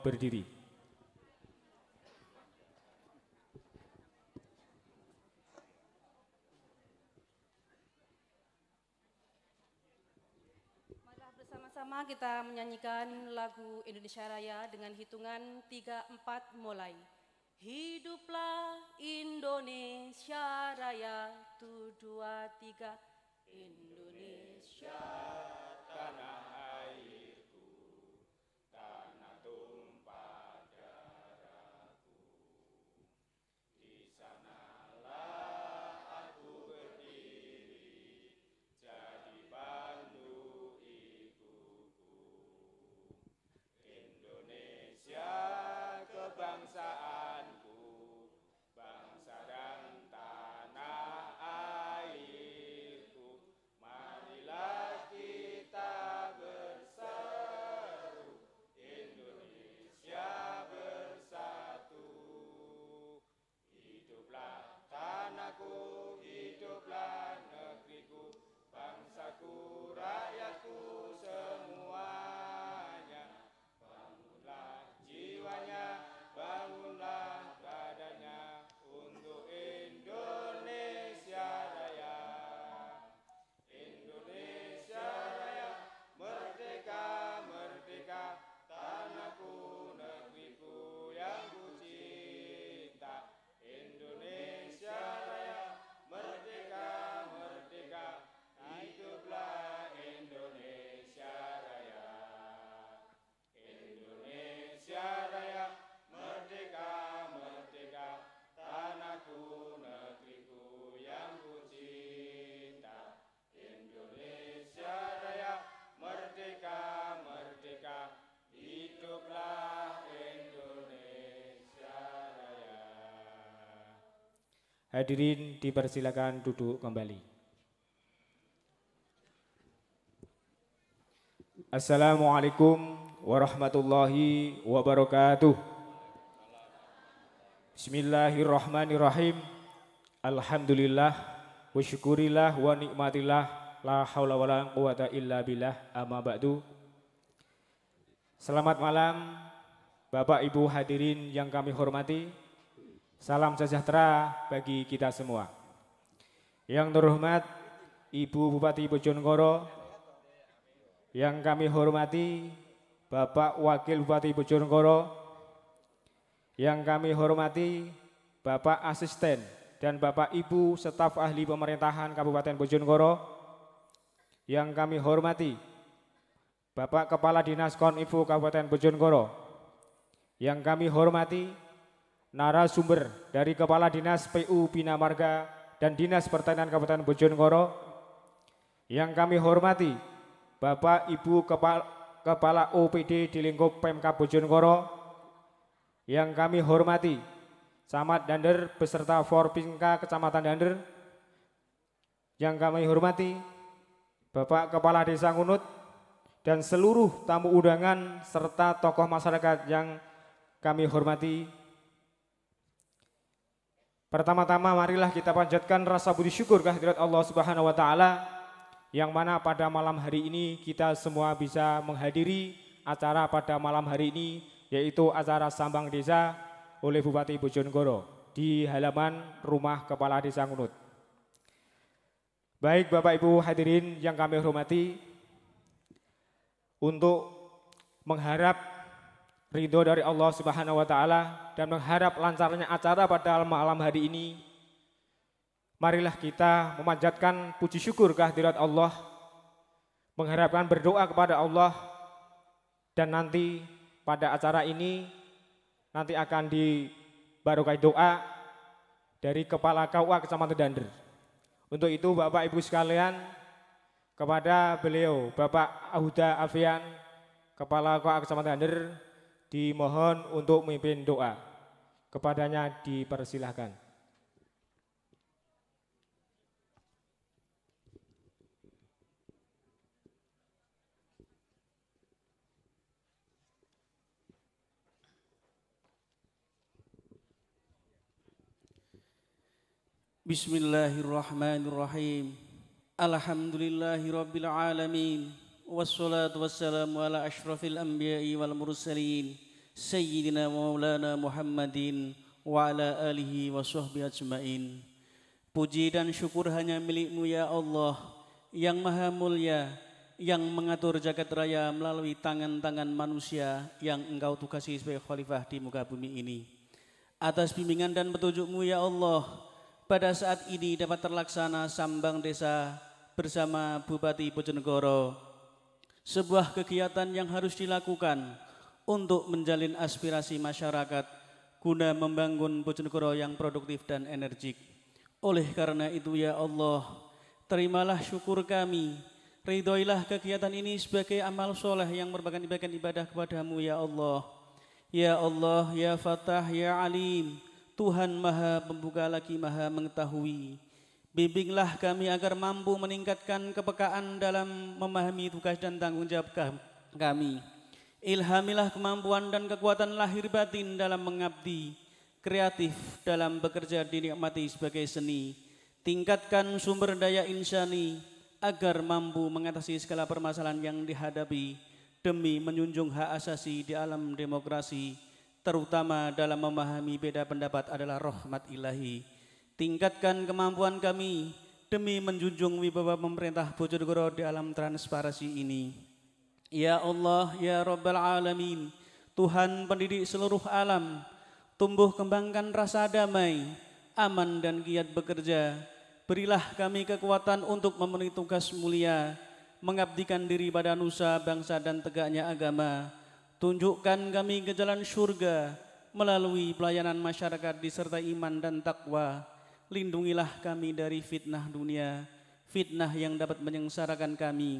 berdiri. Marilah bersama-sama kita menyanyikan lagu Indonesia Raya dengan hitungan 3-4 mulai. Hiduplah Indonesia Raya, 1, 2, 3. Indonesia tanah airku, tanah tumpah darahku. Di sanalah aku berdiri, jadi pandu ibuku. Indonesia kebangsaanku, bangsa dan tanah airku. Marilah kita berseru, Indonesia bersatu. Hiduplah tanahku, hiduplah negeriku, bangsaku, rakyatku semuanya. Bangunlah jiwanya, bangunlah badannya untuk Indonesia Raya. Indonesia Raya, merdeka, merdeka, tanahku, negeriku yang ku cinta. Indonesia Raya, merdeka, merdeka, hiduplah Indonesia Raya. Indonesia Raya, merdeka, merdeka, tanahku, negeriku yang ku cinta. Indonesia Raya, merdeka, merdeka, hiduplah Indonesia Raya. Hadirin dipersilakan duduk kembali. Assalamualaikum warahmatullahi wabarakatuh. Bismillahirrahmanirrahim. Alhamdulillah wa syukurillah wa nikmatillah, la haula wala quwata illa billah, amma ba'du. Selamat malam Bapak Ibu hadirin yang kami hormati. Salam sejahtera bagi kita semua. Yang terhormat Ibu Bupati Bojonegoro, yang kami hormati Bapak Wakil Bupati Bojonegoro, yang kami hormati Bapak Asisten dan Bapak Ibu staf ahli pemerintahan Kabupaten Bojonegoro, yang kami hormati Bapak Kepala Dinas Koninfo Kabupaten Bojonegoro, yang kami hormati narasumber dari Kepala Dinas PU Bina Marga dan Dinas Pertanian Kabupaten Bojonegoro, yang kami hormati Bapak Ibu Kepala OPD di lingkup Pemkab Bojonegoro, yang kami hormati Camat Dander beserta Forpinka Kecamatan Dander, yang kami hormati Bapak Kepala Desa Ngunut dan seluruh tamu undangan serta tokoh masyarakat yang kami hormati. Pertama-tama marilah kita panjatkan rasa budi syukur kehadirat Allah Subhanahu wa taala, yang mana pada malam hari ini kita semua bisa menghadiri acara pada malam hari ini, yaitu acara Sambang Desa oleh Bupati Bojonegoro di halaman rumah Kepala Desa Ngunut. Baik Bapak Ibu hadirin yang kami hormati, untuk mengharap ridho dari Allah Subhanahu wa taala dan mengharap lancarnya acara pada malam hari ini, marilah kita memanjatkan puji syukur kehadirat Allah, mengharapkan berdoa kepada Allah, dan nanti pada acara ini nanti akan dibarokai doa dari Kepala KUA Kecamatan Dander. Untuk itu Bapak Ibu sekalian, kepada beliau Bapak Ahuda Alfian, Kepala KUA Kecamatan Dander, dimohon untuk memimpin doa. Kepadanya dipersilahkan. Bismillahirrahmanirrahim. Alhamdulillahirabbil alamin. Wassalatu wassalamu ala asyrafil anbiya'i wal mursalin Sayyidina Maulana Muhammadin wa ala alihi wa sahbihi ajmain. Puji dan syukur hanya milik-Mu ya Allah yang maha mulia, yang mengatur jagat raya melalui tangan-tangan manusia yang Engkau tugasi sebagai khalifah di muka bumi ini. Atas bimbingan dan petunjuk-Mu ya Allah, pada saat ini dapat terlaksana sambang desa bersama Bupati Bojonegoro, sebuah kegiatan yang harus dilakukan untuk menjalin aspirasi masyarakat guna membangun Bojonegoro yang produktif dan energik. Oleh karena itu ya Allah, terimalah syukur kami, ridhoilah kegiatan ini sebagai amal soleh yang merupakan ibadah kepada-Mu ya Allah. Ya Allah, ya Fatah, ya Alim, Tuhan maha pembuka lagi maha mengetahui. Bimbinglah kami agar mampu meningkatkan kepekaan dalam memahami tugas dan tanggung jawab kami. Ilhamilah kemampuan dan kekuatan lahir batin dalam mengabdi, kreatif dalam bekerja dinikmati sebagai seni. Tingkatkan sumber daya insani agar mampu mengatasi segala permasalahan yang dihadapi demi menjunjung hak asasi di alam demokrasi, terutama dalam memahami beda pendapat adalah rahmat ilahi. Tingkatkan kemampuan kami demi menjunjung wibawa pemerintah Bojonegoro di alam transparansi ini. Ya Allah, ya Rabbal Alamin, Tuhan pendidik seluruh alam, tumbuh kembangkan rasa damai, aman dan giat bekerja. Berilah kami kekuatan untuk memenuhi tugas mulia, mengabdikan diri pada nusa, bangsa dan tegaknya agama. Tunjukkan kami ke jalan surga melalui pelayanan masyarakat disertai iman dan takwa. Lindungilah kami dari fitnah dunia, fitnah yang dapat menyengsarakan kami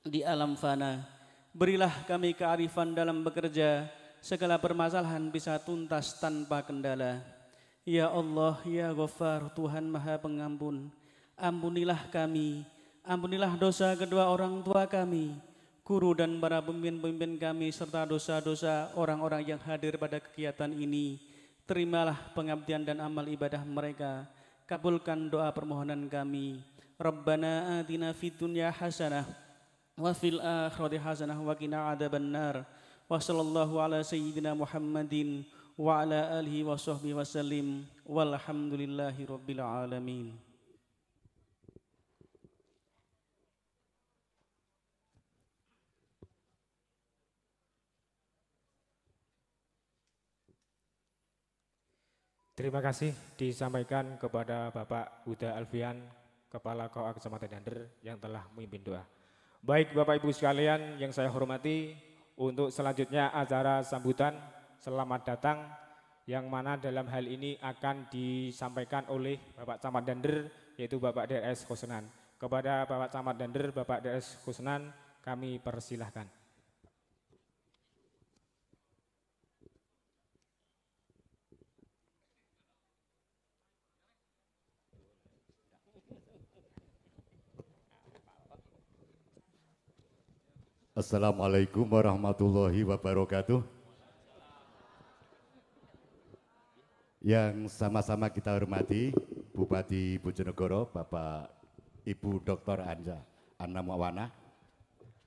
di alam fana. Berilah kami kearifan dalam bekerja, segala permasalahan bisa tuntas tanpa kendala. Ya Allah, ya Ghaffar, Tuhan maha pengampun, ampunilah kami, ampunilah dosa kedua orang tua kami, guru dan para pemimpin-pemimpin kami, serta dosa-dosa orang-orang yang hadir pada kegiatan ini. Terimalah pengabdian dan amal ibadah mereka, kabulkan doa permohonan kami. Rabbana atina fid dunya hasanah wa fil akhirati hasanah wa qina adzabannar. Wa sallallahu ala sayyidina Muhammadin wa ala alihi wa sahbihi wasallim. Walhamdulillahi rabbil alamin. Terima kasih disampaikan kepada Bapak Huda Alfian, Kepala KOA Kecamatan Dander yang telah memimpin doa. Baik Bapak Ibu sekalian yang saya hormati, untuk selanjutnya acara sambutan selamat datang yang mana dalam hal ini akan disampaikan oleh Bapak Camat Dander, yaitu Bapak DRS Khusnan. Kepada Bapak Camat Dander, Bapak DRS Khusnan, kami persilahkan. Assalamualaikum warahmatullahi wabarakatuh. Yang sama-sama kita hormati Bupati Bojonegoro, Bapak Ibu Dr. Anna Mawana,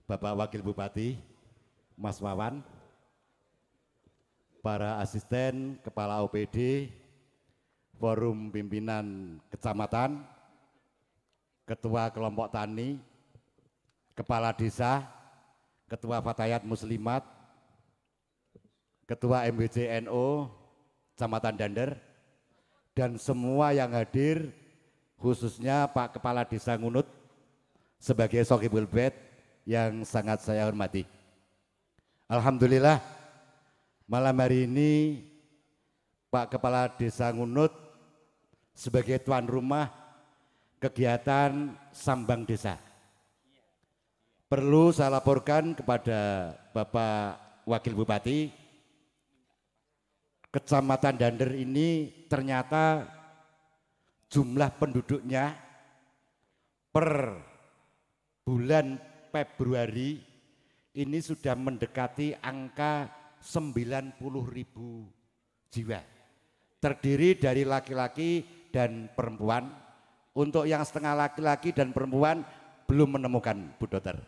Bapak Wakil Bupati Mas Wawan, para asisten, kepala OPD, forum pimpinan kecamatan, ketua kelompok tani, kepala desa, Ketua Fatayat Muslimat, Ketua MWCNO, Kecamatan Dander, dan semua yang hadir, khususnya Pak Kepala Desa Ngunut sebagai Sokibul Bait yang sangat saya hormati. Alhamdulillah, malam hari ini Pak Kepala Desa Ngunut sebagai tuan rumah kegiatan Sambang Desa. Perlu saya laporkan kepada Bapak Wakil Bupati, Kecamatan Dander ini ternyata jumlah penduduknya per bulan Februari ini sudah mendekati angka 90.000 jiwa. Terdiri dari laki-laki dan perempuan. Untuk yang setengah laki-laki dan perempuan belum menemukan, Bu Dokter.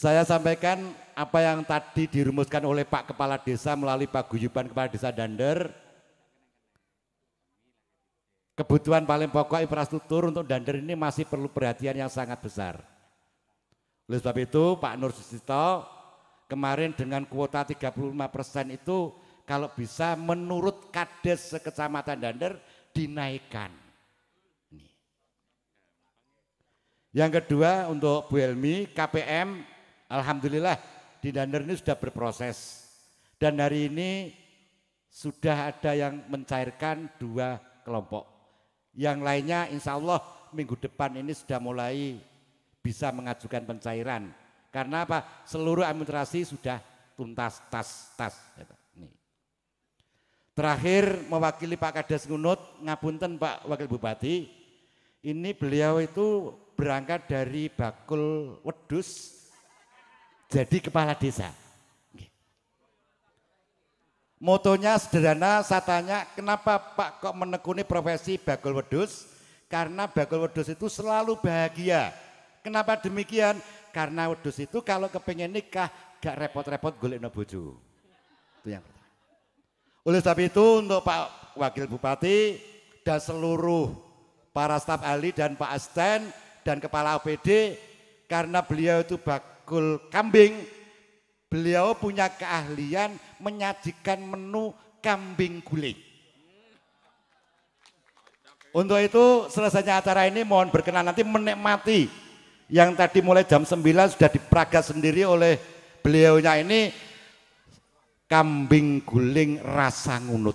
Saya sampaikan apa yang tadi dirumuskan oleh Pak Kepala Desa melalui Paguyuban Kepala Desa Dander. Kebutuhan paling pokok infrastruktur untuk Dander ini masih perlu perhatian yang sangat besar. Oleh sebab itu Pak Nur Susito kemarin dengan kuota 35% itu kalau bisa menurut Kades Sekecamatan Dander dinaikkan. Yang kedua untuk Bu Helmi, KPM alhamdulillah di Dander ini sudah berproses. Dan hari ini sudah ada yang mencairkan 2 kelompok. Yang lainnya insya Allah minggu depan ini sudah mulai bisa mengajukan pencairan. Karena apa? Seluruh administrasi sudah tuntas tas. Nih. Terakhir mewakili Pak Kades Ngunut, ngapunten Pak Wakil Bupati, ini beliau itu berangkat dari Bakul Wedus jadi kepala desa. Motonya sederhana, saya tanya kenapa Pak kok menekuni profesi Bakul Wedus? Karena Bakul Wedus itu selalu bahagia. Kenapa demikian? Karena wedus itu kalau kepengen nikah gak repot-repot golekno bojo. Itu yang pertama. Oleh sebab itu untuk Pak Wakil Bupati dan seluruh para staf ahli dan Pak Asisten dan Kepala OPD, karena beliau itu bakul kambing, beliau punya keahlian menyajikan menu kambing guling. Untuk itu selesainya acara ini mohon berkenan nanti menikmati yang tadi mulai jam 9 sudah diperagat sendiri oleh beliaunya ini kambing guling rasa ngunut.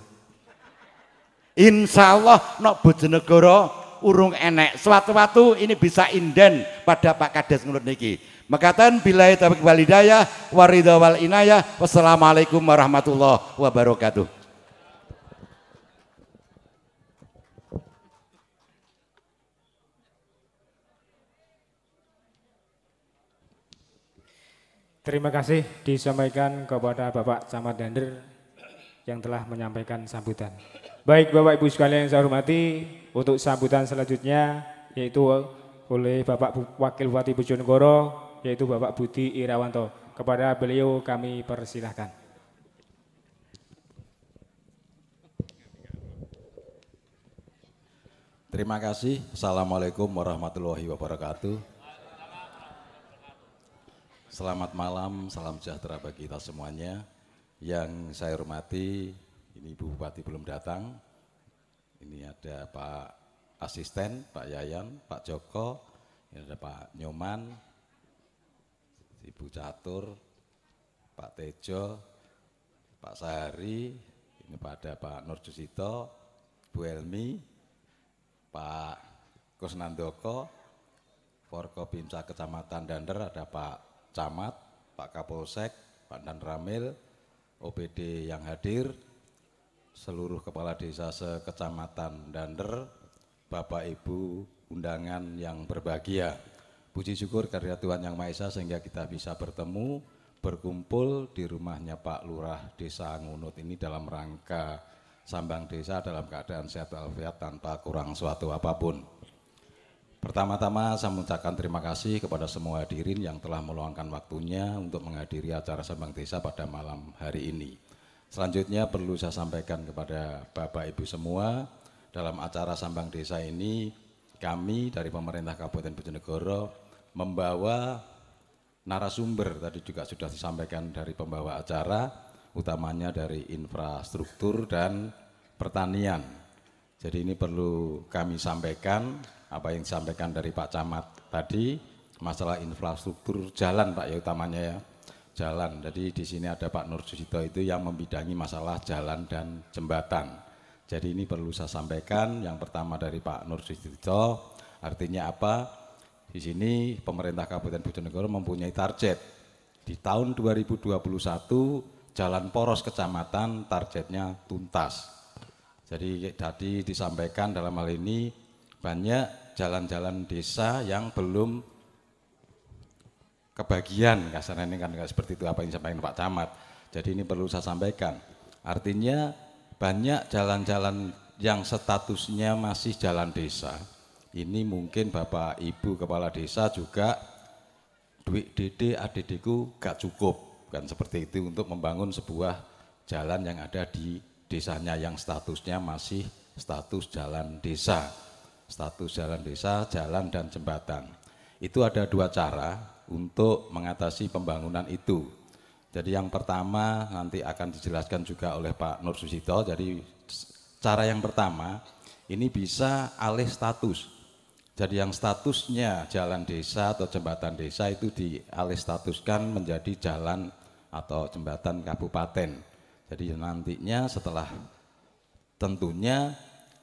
Insya Allah nok Bojonegoro urung enek. Suatu-suatu ini bisa inden pada Pak Kades Ngunut niki. Makatan billahi taufiq wal hidayah waridha wal inayah. Wassalamualaikum warahmatullahi wabarakatuh. Terima kasih disampaikan kepada Bapak Camat Dander yang telah menyampaikan sambutan. Baik Bapak Ibu sekalian yang saya hormati, untuk sambutan selanjutnya yaitu oleh Bapak Wakil Bupati Bojonegoro yaitu Bapak Budi Irawanto. Kepada beliau kami persilahkan. Terima kasih. Assalamualaikum warahmatullahi wabarakatuh. Selamat malam, salam sejahtera bagi kita semuanya. Yang saya hormati, ini Ibu Bupati belum datang. Ini ada Pak Asisten, Pak Yayan, Pak Joko, ini ada Pak Nyoman, Ibu Catur, Pak Tejo, Pak Sahari, ini ada Pak Nur Jusito, Bu Helmi, Pak Kusnandoko, Forkopimsa Kecamatan Dander ada Pak Camat, Pak Kapolsek, Pak Dan Ramil, OPD yang hadir, seluruh kepala desa sekecamatan Dander, Bapak Ibu undangan yang berbahagia. Puji syukur karya Tuhan Yang Maha Esa sehingga kita bisa bertemu, berkumpul di rumahnya Pak Lurah Desa Ngunut ini dalam rangka sambang desa dalam keadaan sehat walafiat tanpa kurang suatu apapun. Pertama-tama saya mengucapkan terima kasih kepada semua hadirin yang telah meluangkan waktunya untuk menghadiri acara Sambang Desa pada malam hari ini. Selanjutnya perlu saya sampaikan kepada Bapak Ibu semua, dalam acara Sambang Desa ini kami dari pemerintah Kabupaten Bojonegoro membawa narasumber, tadi juga sudah disampaikan dari pembawa acara, utamanya dari infrastruktur dan pertanian. Jadi ini perlu kami sampaikan, apa yang disampaikan dari Pak Camat tadi, masalah infrastruktur jalan Pak ya utamanya ya, jalan. Jadi di sini ada Pak Nur Jusito itu yang membidangi masalah jalan dan jembatan. Jadi ini perlu saya sampaikan, yang pertama dari Pak Nur Jusito, artinya apa? Di sini pemerintah Kabupaten Bojonegoro mempunyai target. Di tahun 2021 jalan poros kecamatan targetnya tuntas. Jadi tadi disampaikan dalam hal ini banyak jalan-jalan desa yang belum kebagian, kasarnya ini kan seperti itu apa yang disampaikan Pak Camat. Jadi ini perlu saya sampaikan. Artinya banyak jalan-jalan yang statusnya masih jalan desa. Ini mungkin Bapak Ibu Kepala Desa juga duit DD ADD-ku gak cukup, kan seperti itu untuk membangun sebuah jalan yang ada di desanya yang statusnya masih status jalan desa. Status jalan desa, jalan dan jembatan. Itu ada dua cara untuk mengatasi pembangunan itu. Jadi yang pertama nanti akan dijelaskan juga oleh Pak Nur Susito. Jadi cara yang pertama ini bisa alih status. Jadi yang statusnya jalan desa atau jembatan desa itu dialih statuskan menjadi jalan atau jembatan kabupaten. Jadi nantinya setelah tentunya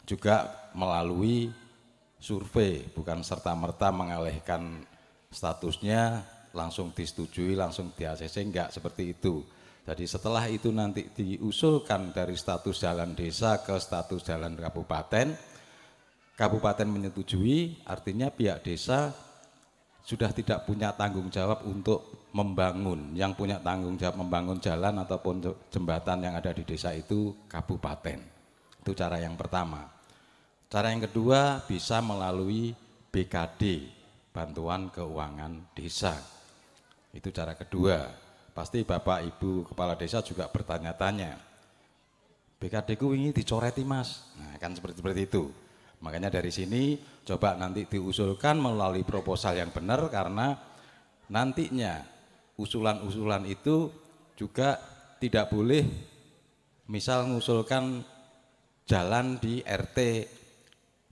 juga melalui survei, bukan serta-merta mengalihkan statusnya langsung disetujui, langsung di ACC, enggak seperti itu. Jadi setelah itu nanti diusulkan dari status jalan desa ke status jalan kabupaten, kabupaten menyetujui, artinya pihak desa sudah tidak punya tanggung jawab untuk membangun. Yang punya tanggung jawab membangun jalan ataupun jembatan yang ada di desa itu kabupaten. Itu cara yang pertama. Cara yang kedua bisa melalui BKD, Bantuan Keuangan Desa. Itu cara kedua. Pasti Bapak Ibu Kepala Desa juga bertanya-tanya, BKD ku ini dicoreti Mas. Nah kan seperti itu. Makanya dari sini coba nanti diusulkan melalui proposal yang benar, karena nantinya usulan-usulan itu juga tidak boleh misal mengusulkan jalan di RT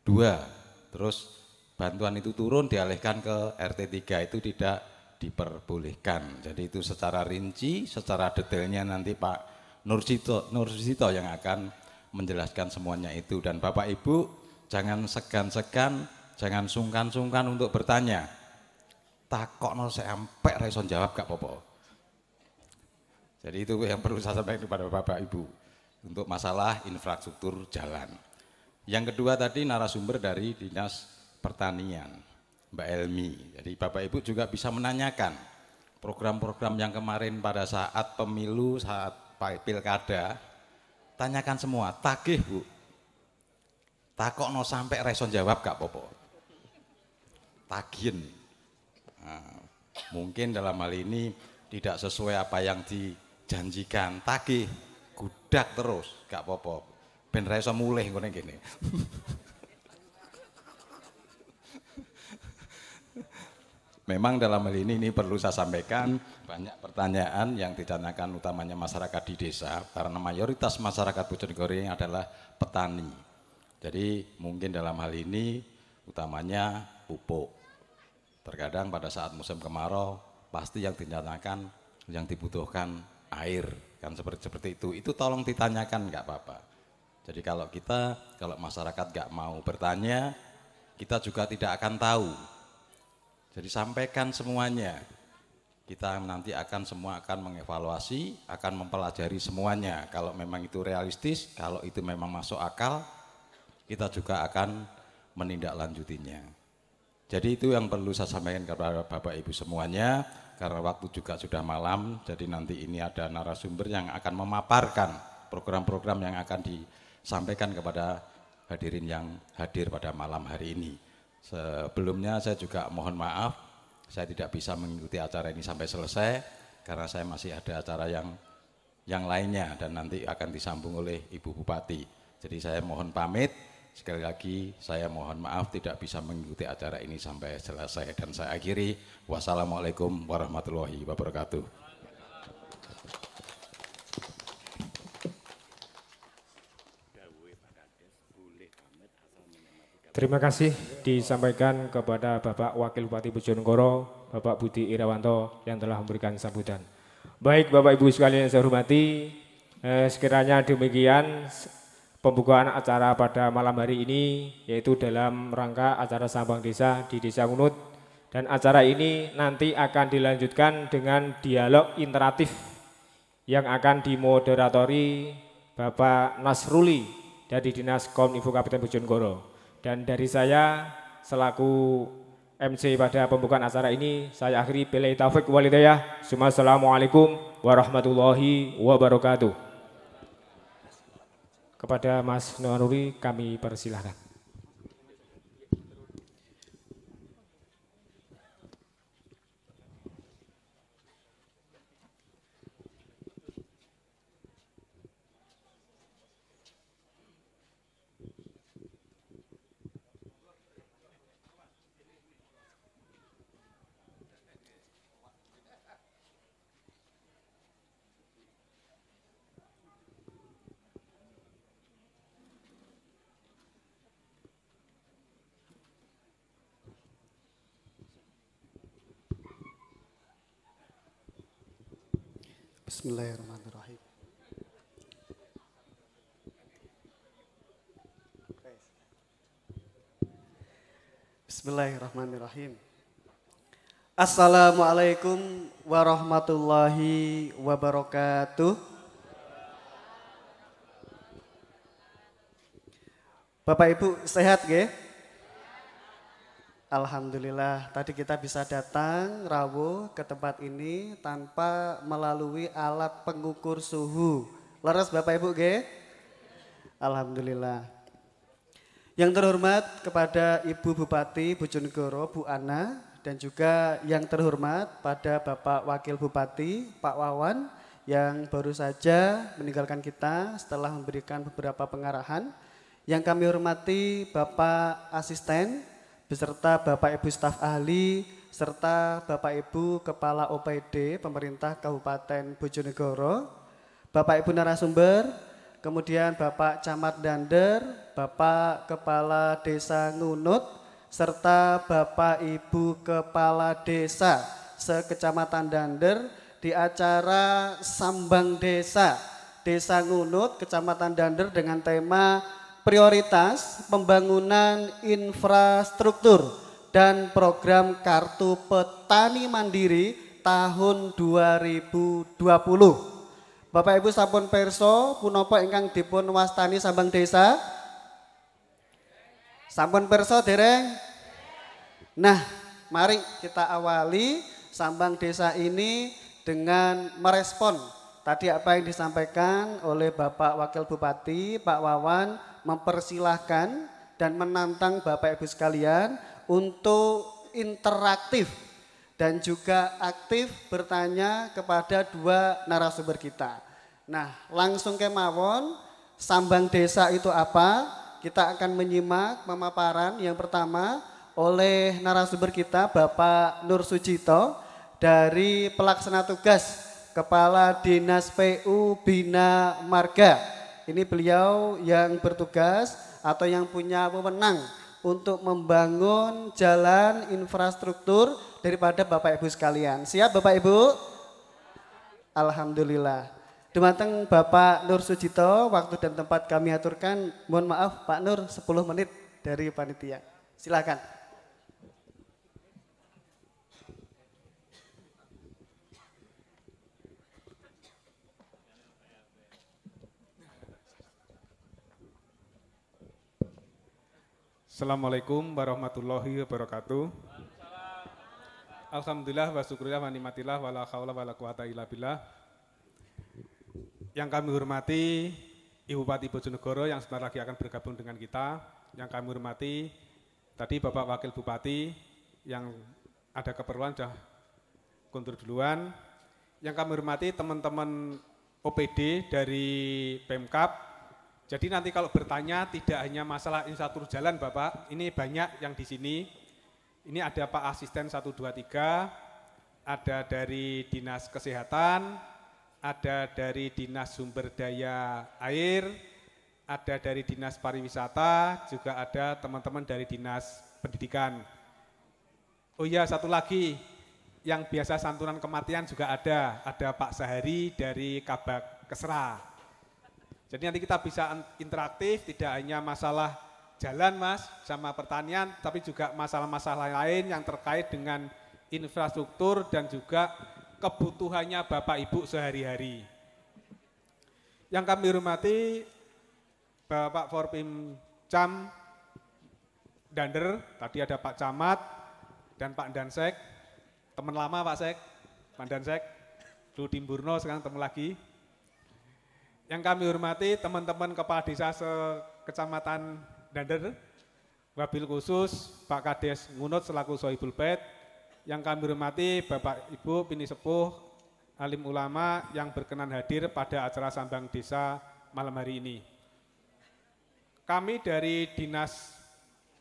2, terus bantuan itu turun dialihkan ke RT 3, itu tidak diperbolehkan. Jadi itu secara rinci, secara detailnya nanti Pak Nur Susito yang akan menjelaskan semuanya itu. Dan Bapak Ibu jangan segan-segan, jangan sungkan-sungkan untuk bertanya. Takokno sampai reson jawab gak apa-apa. Jadi itu yang perlu saya sampaikan kepada Bapak Ibu untuk masalah infrastruktur jalan. Yang kedua tadi narasumber dari Dinas Pertanian, Mbak Elmi. Jadi Bapak Ibu juga bisa menanyakan program-program yang kemarin pada saat pemilu, saat pilkada, tanyakan semua, tagih Bu. Takokno sampai reson jawab gak apa-apa. Tagihin. Nah, mungkin dalam hal ini tidak sesuai apa yang dijanjikan, tagih, gudak terus, gak apa-apa. Ben reso mulih ngene gini. Memang dalam hal ini perlu saya sampaikan, banyak pertanyaan yang ditanyakan utamanya masyarakat di desa, karena mayoritas masyarakat Bojonegoro ini adalah petani. Jadi mungkin dalam hal ini utamanya pupuk. Terkadang pada saat musim kemarau pasti yang dinyatakan, yang dibutuhkan air, kan seperti itu. Itu tolong ditanyakan, nggak apa-apa. Jadi kalau masyarakat nggak mau bertanya, kita juga tidak akan tahu. Jadi sampaikan semuanya. Kita nanti semua akan mengevaluasi, akan mempelajari semuanya. Kalau memang itu realistis, kalau itu memang masuk akal, kita juga akan menindaklanjutinya. Jadi itu yang perlu saya sampaikan kepada Bapak Ibu semuanya, karena waktu juga sudah malam, jadi nanti ini ada narasumber yang akan memaparkan program-program yang akan disampaikan kepada hadirin yang hadir pada malam hari ini. Sebelumnya saya juga mohon maaf, saya tidak bisa mengikuti acara ini sampai selesai, karena saya masih ada acara yang lainnya dan nanti akan disambung oleh Ibu Bupati. Jadi saya mohon pamit, sekali lagi saya mohon maaf tidak bisa mengikuti acara ini sampai selesai, dan saya akhiri, wassalamualaikum warahmatullahi wabarakatuh. Terima kasih disampaikan kepada Bapak Wakil Bupati Bojonegoro, Bapak Budi Irawanto yang telah memberikan sambutan. Baik Bapak Ibu sekalian yang saya hormati, sekiranya demikian pembukaan acara pada malam hari ini, yaitu dalam rangka acara Sambang Desa di Desa Ngunut, dan acara ini nanti akan dilanjutkan dengan dialog interaktif yang akan dimoderatori Bapak Nasruli dari Dinas Kominfo Kabupaten Bojonegoro. Dan dari saya selaku MC pada pembukaan acara ini, saya akhiri billahi taufik wal hidayah. Assalamualaikum warahmatullahi wabarakatuh. Kepada Mas Nururi kami persilahkan. Bismillahirrahmanirrahim. Bismillahirrahmanirrahim. Assalamualaikum warahmatullahi wabarakatuh. Bapak Ibu sehat nggih? Alhamdulillah, tadi kita bisa datang rawuh ke tempat ini tanpa melalui alat pengukur suhu. Leres Bapak Ibu nggih? Alhamdulillah. Yang terhormat kepada Ibu Bupati Bojonegoro, Bu Ana, dan juga yang terhormat pada Bapak Wakil Bupati, Pak Wawan, yang baru saja meninggalkan kita setelah memberikan beberapa pengarahan. Yang kami hormati Bapak Asisten, beserta Bapak Ibu staf ahli, serta Bapak Ibu Kepala OPD Pemerintah Kabupaten Bojonegoro, Bapak Ibu narasumber, kemudian Bapak Camat Dander, Bapak Kepala Desa Ngunut, serta Bapak Ibu Kepala Desa se-Kecamatan Dander di acara Sambang Desa, Desa Ngunut, Kecamatan Dander dengan tema prioritas pembangunan infrastruktur dan program Kartu Petani Mandiri tahun 2020. Bapak Ibu sampun pirsa punapa ingkang dipun wastani Sambang Desa? Sampun pirsa dereng? Nah, mari kita awali Sambang Desa ini dengan merespon tadi apa yang disampaikan oleh Bapak Wakil Bupati, Pak Wawan, mempersilahkan dan menantang Bapak Ibu sekalian untuk interaktif dan juga aktif bertanya kepada dua narasumber kita. Nah, langsung kemawon, Sambang Desa itu apa? Kita akan menyimak pemaparan yang pertama oleh narasumber kita Bapak Nur Sujito dari Pelaksana Tugas Kepala Dinas PU Bina Marga. Ini beliau yang bertugas atau yang punya wewenang untuk membangun jalan infrastruktur daripada Bapak Ibu sekalian. Siap Bapak Ibu? Alhamdulillah. Dumateng Bapak Nur Sujito, waktu dan tempat kami aturkan. Mohon maaf Pak Nur, 10 menit dari panitia. Silakan. Assalamualaikum warahmatullahi wabarakatuh. Alhamdulillah wa syukurillah wa nikmatillah wa la haula wa la quwata illa billah. Yang kami hormati Ibu Bupati Bojonegoro yang sebentar lagi akan bergabung dengan kita. Yang kami hormati tadi Bapak Wakil Bupati yang ada keperluan sudah kontur duluan. Yang kami hormati teman-teman OPD dari Pemkab. Jadi nanti kalau bertanya tidak hanya masalah infrastruktur jalan Bapak, ini banyak yang di sini. Ini ada Pak Asisten 123, ada dari Dinas Kesehatan, ada dari Dinas Sumber Daya Air, ada dari Dinas Pariwisata, juga ada teman-teman dari Dinas Pendidikan. Oh iya, satu lagi yang biasa santunan kematian juga ada Pak Sahari dari Kabak Kesra. Jadi nanti kita bisa interaktif, tidak hanya masalah jalan Mas, sama pertanian, tapi juga masalah-masalah lain yang terkait dengan infrastruktur dan juga kebutuhannya Bapak Ibu sehari-hari. Yang kami hormati Bapak Forpim Cam Dander, tadi ada Pak Camat dan Pak Dansek, teman lama Pak Sek, Pak Dansek, dulu Timburno sekarang teman lagi. Yang kami hormati teman-teman Kepala Desa se-Kecamatan Dander, wabil khusus Pak Kades Ngunut selaku Sohibul Bait. Yang kami hormati Bapak Ibu Pini Sepuh, alim ulama yang berkenan hadir pada acara Sambang Desa malam hari ini. Kami dari Dinas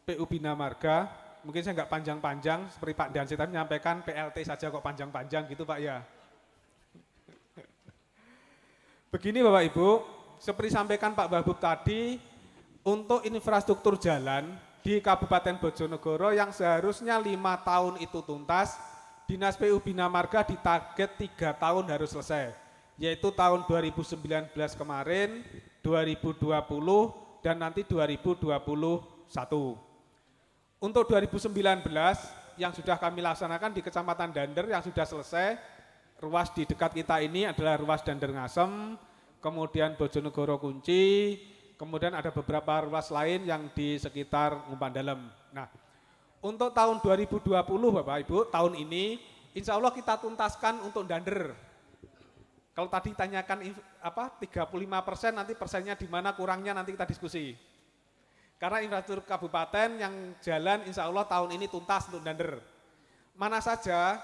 PU Bina Marga, mungkin saya nggak panjang-panjang seperti Pak Dansi tadi menyampaikan PLT saja kok panjang-panjang gitu Pak ya. Begini Bapak Ibu, seperti sampaikan Pak Babub tadi, untuk infrastruktur jalan di Kabupaten Bojonegoro yang seharusnya 5 tahun itu tuntas, Dinas PU Bina Marga ditarget 3 tahun harus selesai. yaitu tahun 2019 kemarin, 2020, dan nanti 2021. Untuk 2019 yang sudah kami laksanakan di Kecamatan Dander yang sudah selesai, ruas di dekat kita ini adalah ruas Dander Ngasem, kemudian Bojonegoro Kunci, kemudian ada beberapa ruas lain yang di sekitar Ngumpan Dalem. Nah, untuk tahun 2020 Bapak Ibu, tahun ini insya Allah kita tuntaskan untuk Dander. Kalau tadi tanyakan 35%, nanti persennya di mana kurangnya nanti kita diskusi. Karena infrastruktur kabupaten yang jalan insya Allah tahun ini tuntas untuk Dander. Mana saja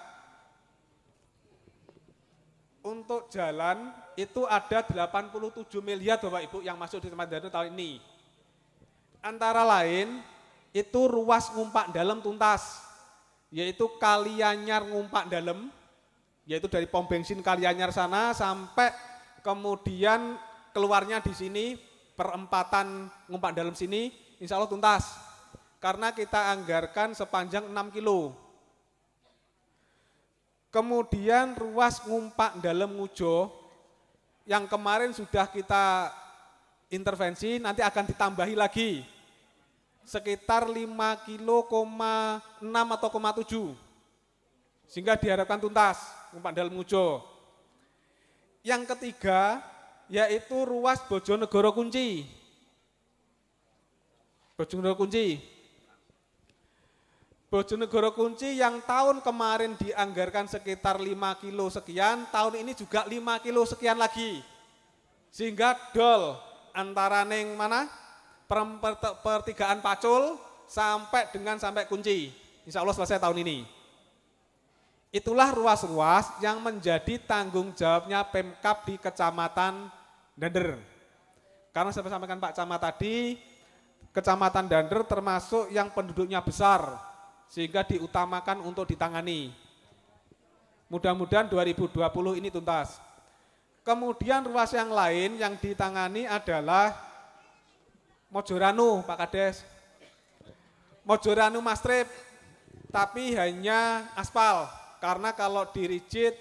untuk jalan itu ada 87 miliar Bapak Ibu yang masuk di tempat Dander tahun ini. Antara lain itu ruas Ngumpak Dalem tuntas, yaitu Kalianyar Ngumpak Dalem, yaitu dari pom bensin Kalianyar sana sampai kemudian keluarnya di sini perempatan Ngumpak Dalem sini insya Allah tuntas karena kita anggarkan sepanjang 6 kilo. Kemudian ruas Ngumpak Dalem Ngujo yang kemarin sudah kita intervensi nanti akan ditambahi lagi sekitar 5 kilo, 6 atau 7 sehingga diharapkan tuntas Ngumpak Dalem Ngujo. Yang ketiga yaitu ruas Bojonegoro Kunci. Bojonegoro Kunci yang tahun kemarin dianggarkan sekitar 5 kilo sekian, tahun ini juga 5 kilo sekian lagi. Sehingga dol antara neng mana? Pertigaan Pacul sampai Kunci. Insya Allah selesai tahun ini. Itulah ruas-ruas yang menjadi tanggung jawabnya Pemkab di Kecamatan Dander. Karena saya sampaikan Pak Camat tadi, Kecamatan Dander termasuk yang penduduknya besar, sehingga diutamakan untuk ditangani. Mudah-mudahan 2020 ini tuntas. Kemudian ruas yang lain yang ditangani adalah Mojoranu, Pak Kades. Mojoranu Mastrip, tapi hanya aspal. Karena kalau dirigit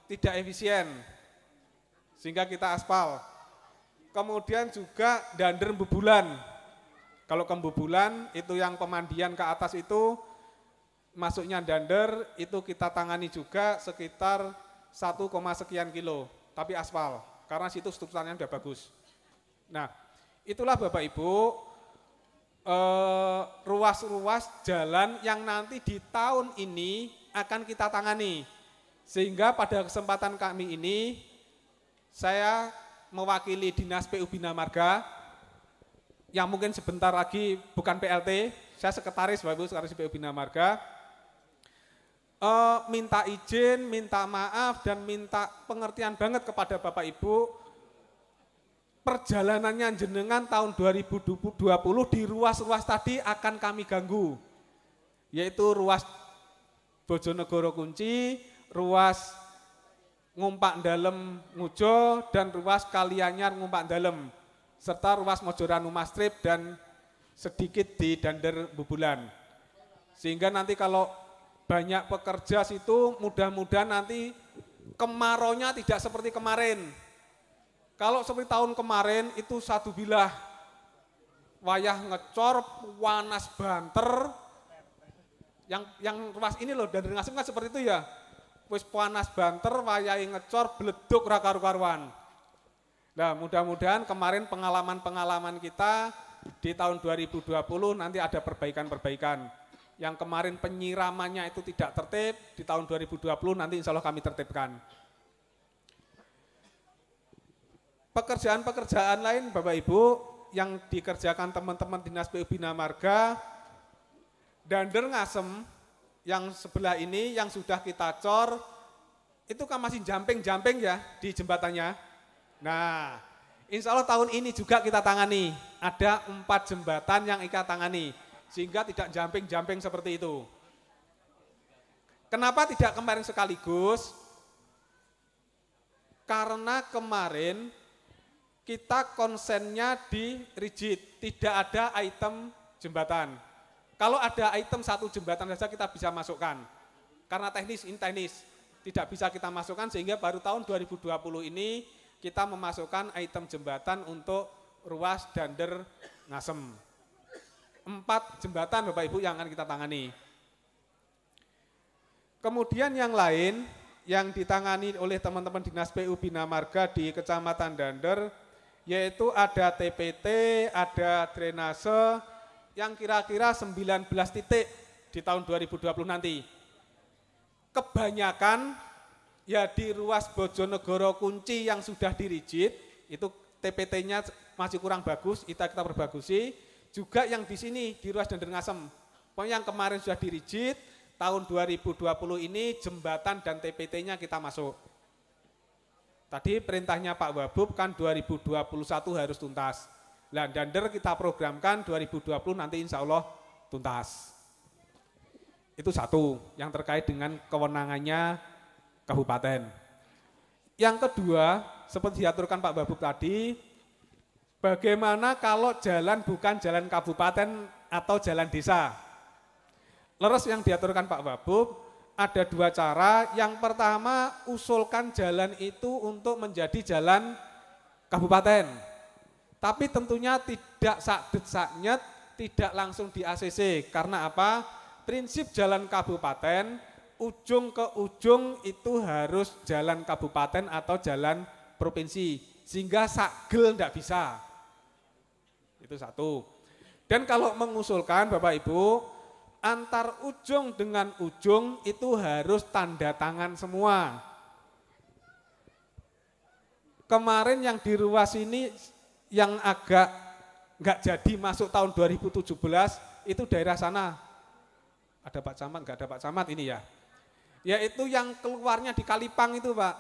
tidak efisien, sehingga kita aspal. Kemudian juga Dander Mbubulan. Kalau ke Mbubulan itu yang pemandian ke atas itu masuknya Dander itu kita tangani juga sekitar 1, sekian kilo, tapi aspal. Karena situ strukturnya sudah bagus. Nah, itulah Bapak Ibu ruas-ruas jalan yang nanti di tahun ini akan kita tangani. Sehingga pada kesempatan kami ini saya mewakili Dinas PU Bina Marga yang mungkin sebentar lagi bukan PLT, saya sekretaris Bapak Ibu, sekretaris PU Bina Marga, minta izin, minta maaf dan minta pengertian banget kepada Bapak Ibu. Perjalanannya jenengan tahun 2020 di ruas-ruas tadi akan kami ganggu, yaitu ruas Bojonegoro Kunci, ruas Ngumpak Dalem Ngujo, dan ruas Kalianyar Ngumpak Dalem, serta ruas Mojoranu Mastrip dan sedikit di Dander Mbubulan. Sehingga nanti kalau banyak pekerja situ, mudah-mudahan nanti kemaraunya tidak seperti kemarin. Kalau seperti tahun kemarin itu satu bilah, wayah ngecor, panas banter, yang ruas ini loh, Dander Ngasem kan seperti itu ya, wis panas banter, wayah ngecor, beleduk karu-karuan. Nah mudah-mudahan kemarin pengalaman-pengalaman kita di tahun 2020 nanti ada perbaikan-perbaikan. Yang kemarin penyiramannya itu tidak tertib, di tahun 2020 nanti insya Allah kami tertibkan. Pekerjaan-pekerjaan lain Bapak Ibu yang dikerjakan teman-teman Dinas PU Bina Marga, Dander Ngasem yang sebelah ini yang sudah kita cor, itu kan masih jamping-jamping ya di jembatannya. Nah, insya Allah tahun ini juga kita tangani, ada 4 jembatan yang kita tangani, sehingga tidak jamping-jamping seperti itu. Kenapa tidak kemarin sekaligus? Karena kemarin kita konsennya di rigid, tidak ada item jembatan. Kalau ada item 1 jembatan saja kita bisa masukkan, karena teknis, ini teknis. tidak bisa kita masukkan sehingga baru tahun 2020 ini kita memasukkan item jembatan untuk ruas Dander Ngasem. 4 jembatan Bapak Ibu yang akan kita tangani. Kemudian yang lain yang ditangani oleh teman-teman Dinas PU Bina Marga di Kecamatan Dander, yaitu ada TPT, ada drainase yang kira-kira 19 titik di tahun 2020 nanti. Kebanyakan ya di ruas Bojonegoro Kunci yang sudah dirigit, itu TPT-nya masih kurang bagus, kita perbagusi. Juga yang di sini di ruas Dander Ngasem, pokoknya yang kemarin sudah dirigit, tahun 2020 ini jembatan dan TPT-nya kita masuk. Tadi perintahnya Pak Wabub kan 2021 harus tuntas. Nah, Dander kita programkan 2020 nanti insya Allah tuntas. Itu satu yang terkait dengan kewenangannya kabupaten. Yang kedua, seperti diaturkan Pak Wabub tadi, bagaimana kalau jalan bukan jalan kabupaten atau jalan desa? Leres yang diaturkan Pak Wabub, ada 2 cara. Yang pertama, usulkan jalan itu untuk menjadi jalan kabupaten. Tapi tentunya tidak sakdet-saknyet, tidak langsung di ACC. Karena apa? Prinsip jalan kabupaten, ujung ke ujung itu harus jalan kabupaten atau jalan provinsi. Sehingga sakgel tidak bisa. Itu satu. Dan kalau mengusulkan Bapak Ibu, antar ujung dengan ujung itu harus tanda tangan semua. Kemarin yang di ruas ini yang agak nggak jadi masuk tahun 2017 itu daerah sana. Ada Pak Camat, nggak ada Pak Camat ini ya. Yaitu yang keluarnya di Kalipang itu Pak.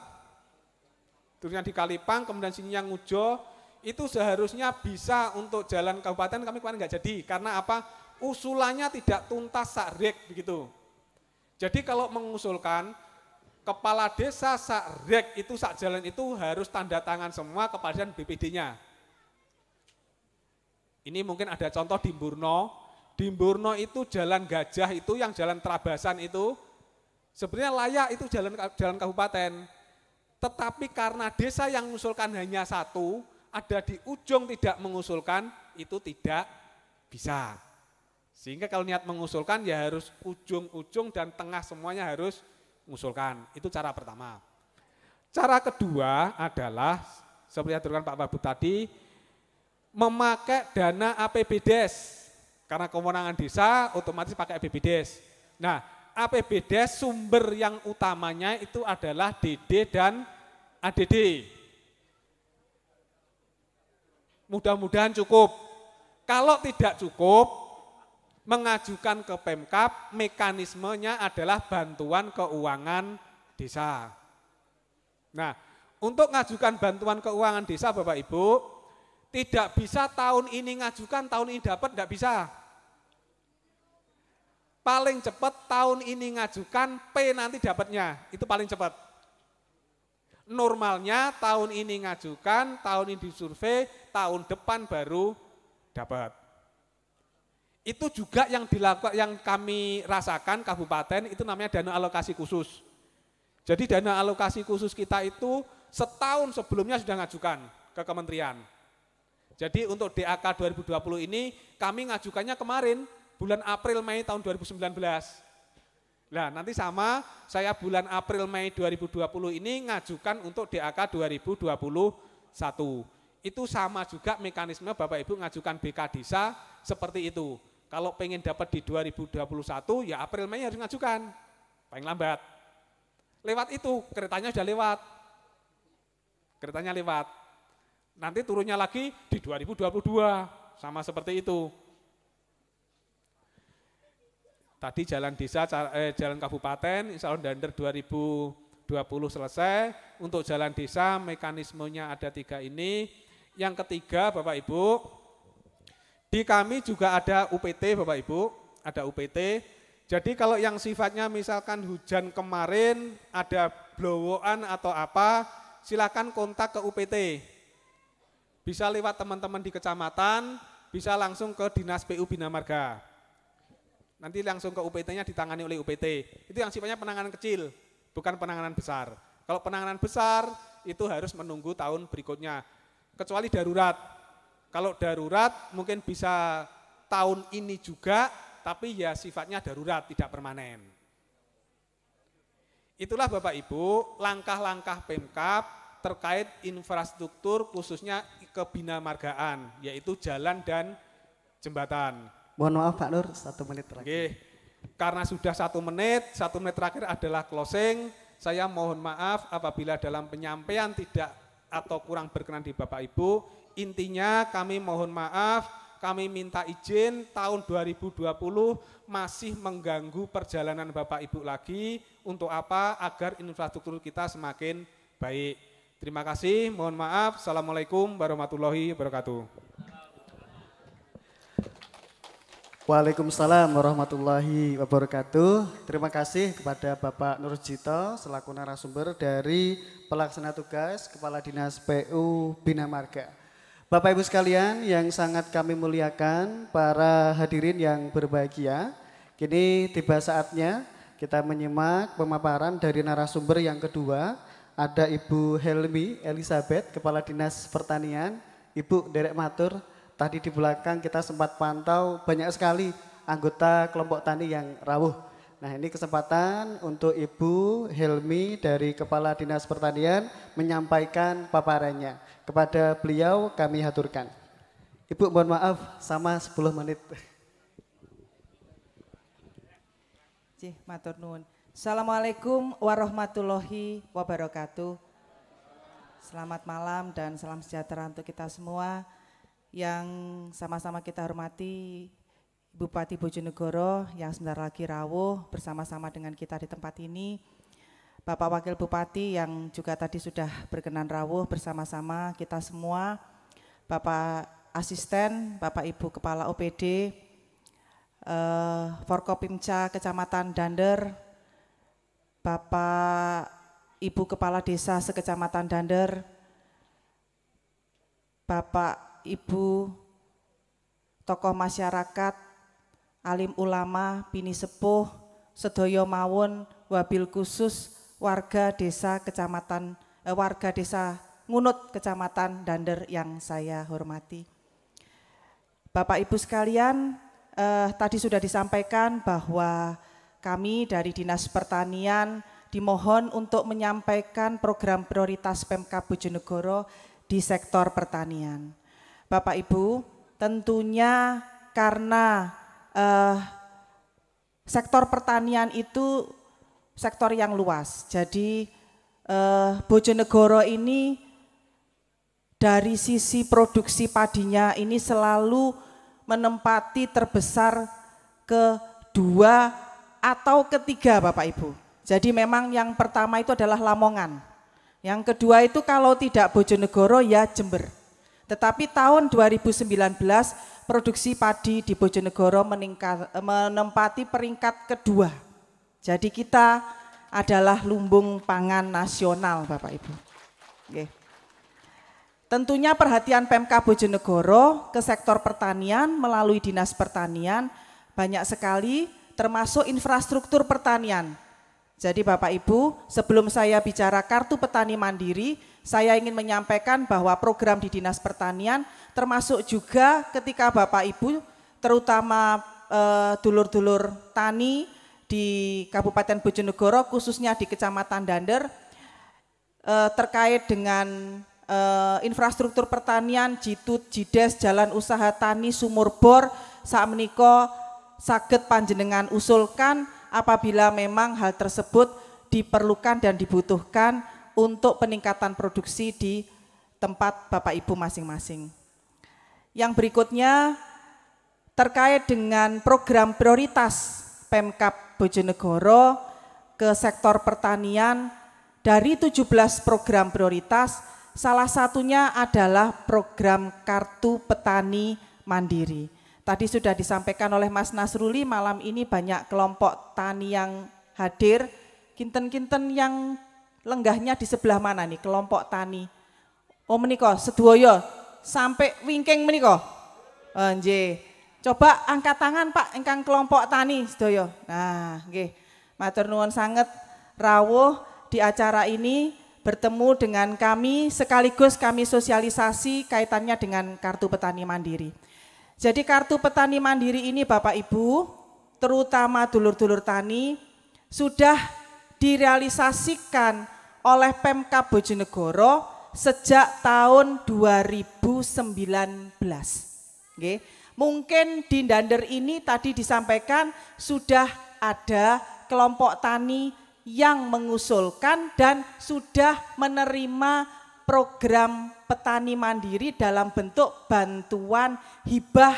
Turunnya di Kalipang, kemudian sini yang Ngujo, itu seharusnya bisa untuk jalan kabupaten, kami kemarin nggak jadi. Karena apa? Usulannya tidak tuntas sakrek begitu. Jadi kalau mengusulkan kepala desa sakrek itu sak jalan itu harus tanda tangan semua kepada BPD-nya. Ini mungkin ada contoh di Mburno. Di Mburno itu jalan gajah itu yang jalan Trabasan itu sebenarnya layak itu jalan kabupaten. Tetapi karena desa yang mengusulkan hanya 1, ada di ujung tidak mengusulkan, itu tidak bisa. Sehingga kalau niat mengusulkan ya harus ujung-ujung dan tengah semuanya harus mengusulkan. Itu cara pertama. Cara kedua adalah seperti yang diaturkan Pak Wabub tadi, memakai dana APBDes. Karena kewenangan desa otomatis pakai APBDes. Nah, APBDes sumber yang utamanya itu adalah DD dan ADD. Mudah-mudahan cukup. Kalau tidak cukup, mengajukan ke Pemkab, mekanismenya adalah bantuan keuangan desa. Nah, untuk mengajukan bantuan keuangan desa Bapak Ibu, tidak bisa tahun ini ngajukan, tahun ini dapat, tidak bisa. Paling cepat tahun ini ngajukan, P nanti dapatnya, itu paling cepat. Normalnya tahun ini ngajukan, tahun ini disurvei, tahun depan baru dapat. Itu juga yang dilakukan, yang kami rasakan kabupaten itu namanya dana alokasi khusus. Jadi dana alokasi khusus kita itu setahun sebelumnya sudah ngajukan ke kementerian. Jadi untuk DAK 2020 ini kami ngajukannya kemarin bulan April Mei tahun 2019. Nah, nanti sama saya bulan April Mei 2020 ini ngajukan untuk DAK 2021. Itu sama juga mekanisme Bapak Ibu ngajukan BK Desa seperti itu. Kalau pengen dapat di 2021 ya April Mei harus ngajukan. Paling lambat. Lewat itu, keretanya sudah lewat. Keretanya lewat. Nanti turunnya lagi di 2022, sama seperti itu. Tadi jalan desa, jalan kabupaten, insya Allah Dander 2020 selesai. Untuk jalan desa, mekanismenya ada 3 ini. Yang ketiga, Bapak Ibu, di kami juga ada UPT, Bapak Ibu, ada UPT. Jadi kalau yang sifatnya misalkan hujan kemarin, ada blowokan atau apa, silakan kontak ke UPT. Bisa lewat teman-teman di kecamatan, bisa langsung ke Dinas PU Bina Marga. Nanti langsung ke UPT-nya ditangani oleh UPT. Itu yang sifatnya penanganan kecil. bukan penanganan besar. Kalau penanganan besar itu harus menunggu tahun berikutnya, kecuali darurat. Kalau darurat mungkin bisa tahun ini juga, tapi ya sifatnya darurat, tidak permanen. Itulah Bapak Ibu langkah-langkah Pemkab terkait infrastruktur khususnya kebinamargaan, yaitu jalan dan jembatan. Mohon maaf Pak Nur, 1 menit terakhir. Oke, karena sudah 1 menit terakhir adalah closing. Saya mohon maaf apabila dalam penyampaian tidak atau kurang berkenan di Bapak Ibu. Intinya kami mohon maaf, kami minta izin tahun 2020 masih mengganggu perjalanan Bapak Ibu lagi. Untuk apa? Agar infrastruktur kita semakin baik. Terima kasih, mohon maaf. Assalamualaikum warahmatullahi wabarakatuh. Waalaikumsalam warahmatullahi wabarakatuh. Terima kasih kepada Bapak Nurjito selaku narasumber dari Pelaksana Tugas Kepala Dinas PU Bina Marga. Bapak Ibu sekalian yang sangat kami muliakan, para hadirin yang berbahagia, kini tiba saatnya kita menyimak pemaparan dari narasumber yang kedua. Ada Ibu Helmi Elizabeth, Kepala Dinas Pertanian. Ibu derek matur. Tadi di belakang kita sempat pantau banyak sekali anggota kelompok tani yang rawuh. Nah, ini kesempatan untuk Ibu Helmi dari Kepala Dinas Pertanian menyampaikan paparannya. Kepada beliau kami haturkan. Ibu mohon maaf sama 10 menit. Matur nuwun. Assalamualaikum warahmatullahi wabarakatuh. Selamat malam dan salam sejahtera untuk kita semua. Yang sama-sama kita hormati Bupati Bojonegoro yang sebentar lagi rawuh bersama-sama dengan kita di tempat ini. Bapak Wakil Bupati yang juga tadi sudah berkenan rawuh bersama-sama kita semua. Bapak Asisten, Bapak Ibu Kepala OPD, Forkopimca Kecamatan Dander, Bapak Ibu Kepala Desa sekecamatan Dander, Bapak Ibu tokoh masyarakat, alim ulama, bini sepuh, sedoyo mawon, wabil khusus warga desa Ngunut Kecamatan Dander yang saya hormati. Bapak Ibu sekalian, tadi sudah disampaikan bahwa kami dari Dinas Pertanian dimohon untuk menyampaikan program prioritas Pemkab Bojonegoro di sektor pertanian. Bapak Ibu, tentunya karena sektor pertanian itu sektor yang luas. Jadi Bojonegoro ini dari sisi produksi padinya ini selalu menempati terbesar kedua atau ketiga Bapak Ibu. Jadi memang yang pertama itu adalah Lamongan. Yang kedua itu kalau tidak Bojonegoro ya Jember. Tetapi tahun 2019 produksi padi di Bojonegoro menempati peringkat kedua. Jadi kita adalah lumbung pangan nasional Bapak Ibu. Oke. Tentunya perhatian Pemkab Bojonegoro ke sektor pertanian melalui Dinas Pertanian banyak sekali termasuk infrastruktur pertanian. Jadi Bapak Ibu, sebelum saya bicara kartu petani mandiri, saya ingin menyampaikan bahwa program di Dinas Pertanian termasuk juga ketika Bapak Ibu, terutama dulur-dulur tani di Kabupaten Bojonegoro, khususnya di Kecamatan Dander, terkait dengan infrastruktur pertanian, jitut, jides, jalan usaha tani, sumur bor, sakmenika saged panjenengan usulkan apabila memang hal tersebut diperlukan dan dibutuhkan untuk peningkatan produksi di tempat Bapak Ibu masing-masing. Yang berikutnya terkait dengan program prioritas Pemkab Bojonegoro ke sektor pertanian, dari 17 program prioritas, salah satunya adalah program Kartu Petani Mandiri. Tadi sudah disampaikan oleh Mas Nasruli, malam ini banyak kelompok tani yang hadir. Kinten-kinten yang lenggahnya di sebelah mana nih kelompok tani? Oh meniko, sedoyo sampai wingking meniko. Nggih. Coba angkat tangan Pak ingkang kelompok tani sedoyo. Nah, nggih. Matur nuwun sanget rawuh di acara ini bertemu dengan kami sekaligus kami sosialisasi kaitannya dengan Kartu Petani Mandiri. Jadi Kartu Petani Mandiri ini Bapak Ibu, terutama dulur-dulur tani, sudah direalisasikan oleh Pemkab Bojonegoro sejak tahun 2019. Oke. Mungkin di Dander ini tadi disampaikan sudah ada kelompok tani yang mengusulkan dan sudah menerima program petani mandiri dalam bentuk bantuan hibah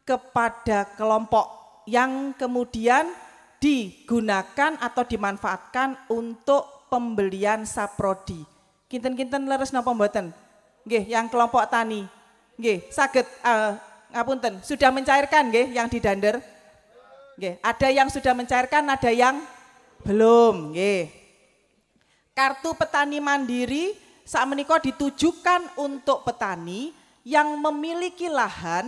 kepada kelompok yang kemudian digunakan atau dimanfaatkan untuk pembelian saprodi. Kinten-kinten leres napa mboten? Nggih, yang kelompok tani. Nggih, saged ngapunten, sudah mencairkan nggih yang di Dander? Nggih, ada yang sudah mencairkan, ada yang belum, nggih. Kartu petani mandiri sakmenika ditujukan untuk petani yang memiliki lahan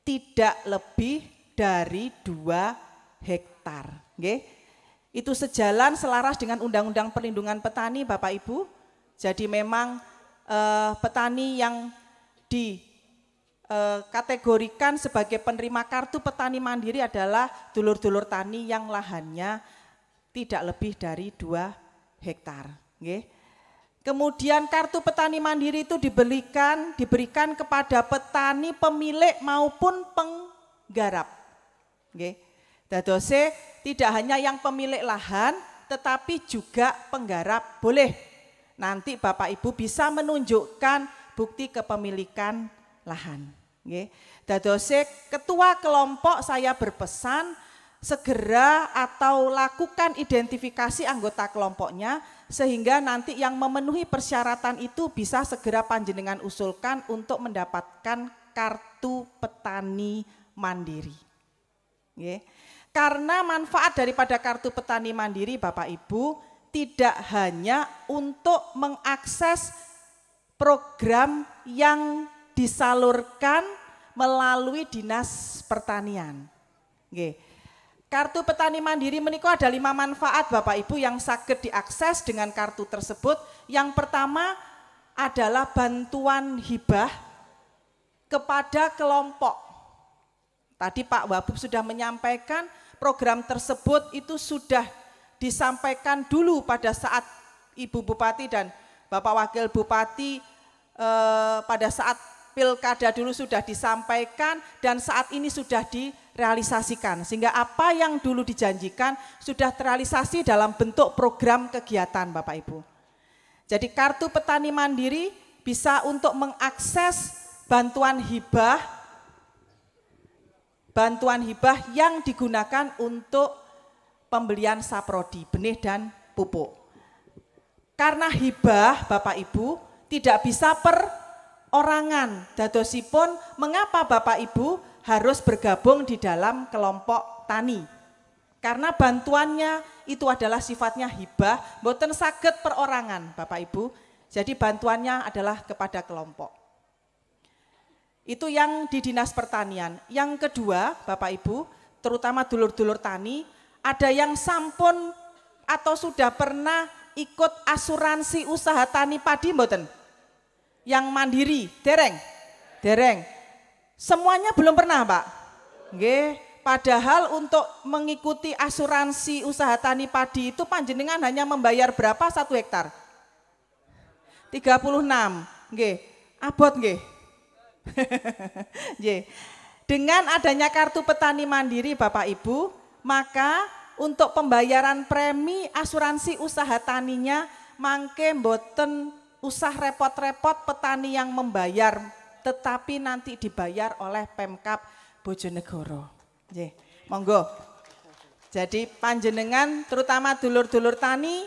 tidak lebih dari 2 hektar, nggih. Itu sejalan selaras dengan Undang-Undang Perlindungan Petani Bapak Ibu. Jadi memang petani yang dikategorikan sebagai penerima kartu petani mandiri adalah dulur-dulur tani yang lahannya tidak lebih dari 2 hektar. Nggih. Kemudian kartu petani mandiri itu diberikan kepada petani pemilik maupun penggarap. Nggih. Dadose tidak hanya yang pemilik lahan tetapi juga penggarap boleh. Nanti Bapak Ibu bisa menunjukkan bukti kepemilikan lahan. Nggih. Dadose ketua kelompok saya berpesan segera atau lakukan identifikasi anggota kelompoknya sehingga nanti yang memenuhi persyaratan itu bisa segera panjenengan usulkan untuk mendapatkan kartu petani mandiri. Nggih. Karena manfaat daripada kartu petani mandiri Bapak Ibu tidak hanya untuk mengakses program yang disalurkan melalui Dinas Pertanian. Nggih. Kartu petani mandiri menika ada 5 manfaat Bapak Ibu yang saged diakses dengan kartu tersebut. Yang pertama adalah bantuan hibah kepada kelompok. Tadi Pak Wabub sudah menyampaikan program tersebut itu sudah disampaikan dulu pada saat Ibu Bupati dan Bapak Wakil Bupati pada saat pilkada dulu sudah disampaikan dan saat ini sudah direalisasikan. Sehingga apa yang dulu dijanjikan sudah terrealisasi dalam bentuk program kegiatan Bapak Ibu. Jadi kartu petani mandiri bisa untuk mengakses bantuan hibah yang digunakan untuk pembelian saprodi, benih dan pupuk. Karena hibah Bapak Ibu tidak bisa perorangan, dadosipun mengapa Bapak Ibu harus bergabung di dalam kelompok tani. Karena bantuannya itu adalah sifatnya hibah, boten saged perorangan Bapak Ibu. Jadi bantuannya adalah kepada kelompok. Itu yang di Dinas Pertanian. Yang kedua, Bapak Ibu, terutama dulur-dulur tani, ada yang sampun atau sudah pernah ikut asuransi usaha tani padi mboten? Yang mandiri, dereng? Dereng. Semuanya belum pernah, Pak? Nggih, padahal untuk mengikuti asuransi usaha tani padi itu panjenengan hanya membayar berapa 1 hektar? 36. Nggih. Abot nggih. Dengan adanya kartu petani mandiri Bapak Ibu, maka untuk pembayaran premi asuransi usaha taninya mangke mboten usah repot-repot petani yang membayar, tetapi nanti dibayar oleh Pemkab Bojonegoro. Nggih, monggo. Jadi panjenengan terutama dulur-dulur tani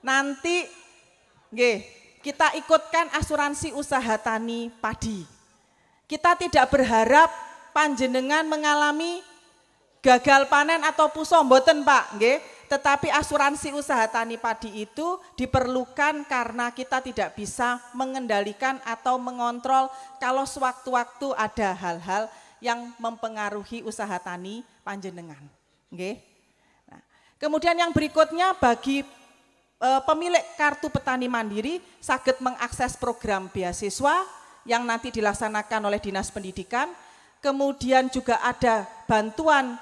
nanti nggih, kita ikutkan asuransi usaha tani padi. Kita tidak berharap panjenengan mengalami gagal panen atau puso mboten Pak, nggih. Tetapi asuransi usaha tani padi itu diperlukan karena kita tidak bisa mengendalikan atau mengontrol kalau sewaktu-waktu ada hal-hal yang mempengaruhi usaha tani panjenengan, nggih. Nah, Kemudian yang berikutnya bagi pemilik kartu petani mandiri saged mengakses program beasiswa yang nanti dilaksanakan oleh Dinas Pendidikan. Kemudian juga ada bantuan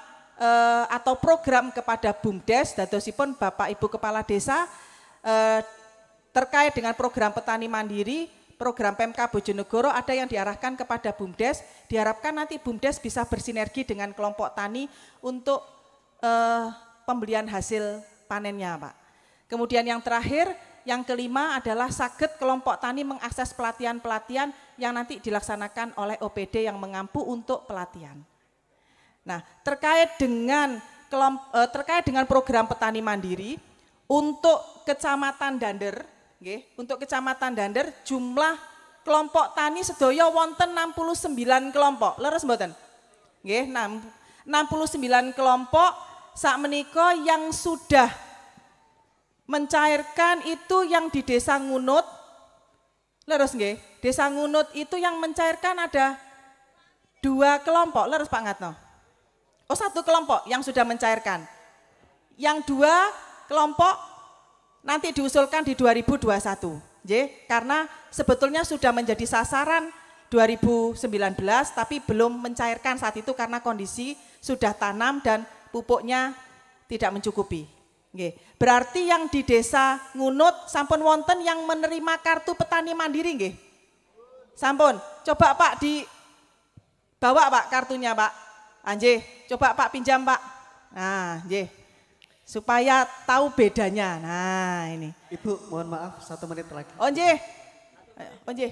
atau program kepada BUMDes, dadosipun Bapak Ibu Kepala Desa terkait dengan program petani mandiri, program PMK Bojonegoro ada yang diarahkan kepada BUMDes. Diharapkan nanti BUMDes bisa bersinergi dengan kelompok tani untuk pembelian hasil panennya, Pak. Kemudian yang terakhir, yang kelima adalah saged kelompok tani mengakses pelatihan-pelatihan yang nanti dilaksanakan oleh OPD yang mengampu untuk pelatihan. Nah, terkait dengan program petani mandiri untuk Kecamatan Dander, untuk Kecamatan Dander jumlah kelompok tani sedaya wonten 69 kelompok. Leres mboten? Nggih, 69 kelompok sakmenika yang sudah mencairkan itu yang di Desa Ngunut. Leres nggih? Desa Ngunut itu yang mencairkan ada 2 kelompok. Leres Pak Ngatno? Oh, 1 kelompok yang sudah mencairkan. Yang 2 kelompok nanti diusulkan di 2021. Karena sebetulnya sudah menjadi sasaran 2019 tapi belum mencairkan saat itu karena kondisi sudah tanam dan pupuknya tidak mencukupi. Berarti yang di Desa Ngunut sampun wonten yang menerima kartu petani mandiri nggih? Sampun. Coba Pak dibawa Pak kartunya Pak. Nggih, coba Pak pinjam Pak. Nah, nggih. Supaya tahu bedanya. Nah, ini. Ibu, mohon maaf 1 menit lagi. Oh, nggih. Oh, nggih.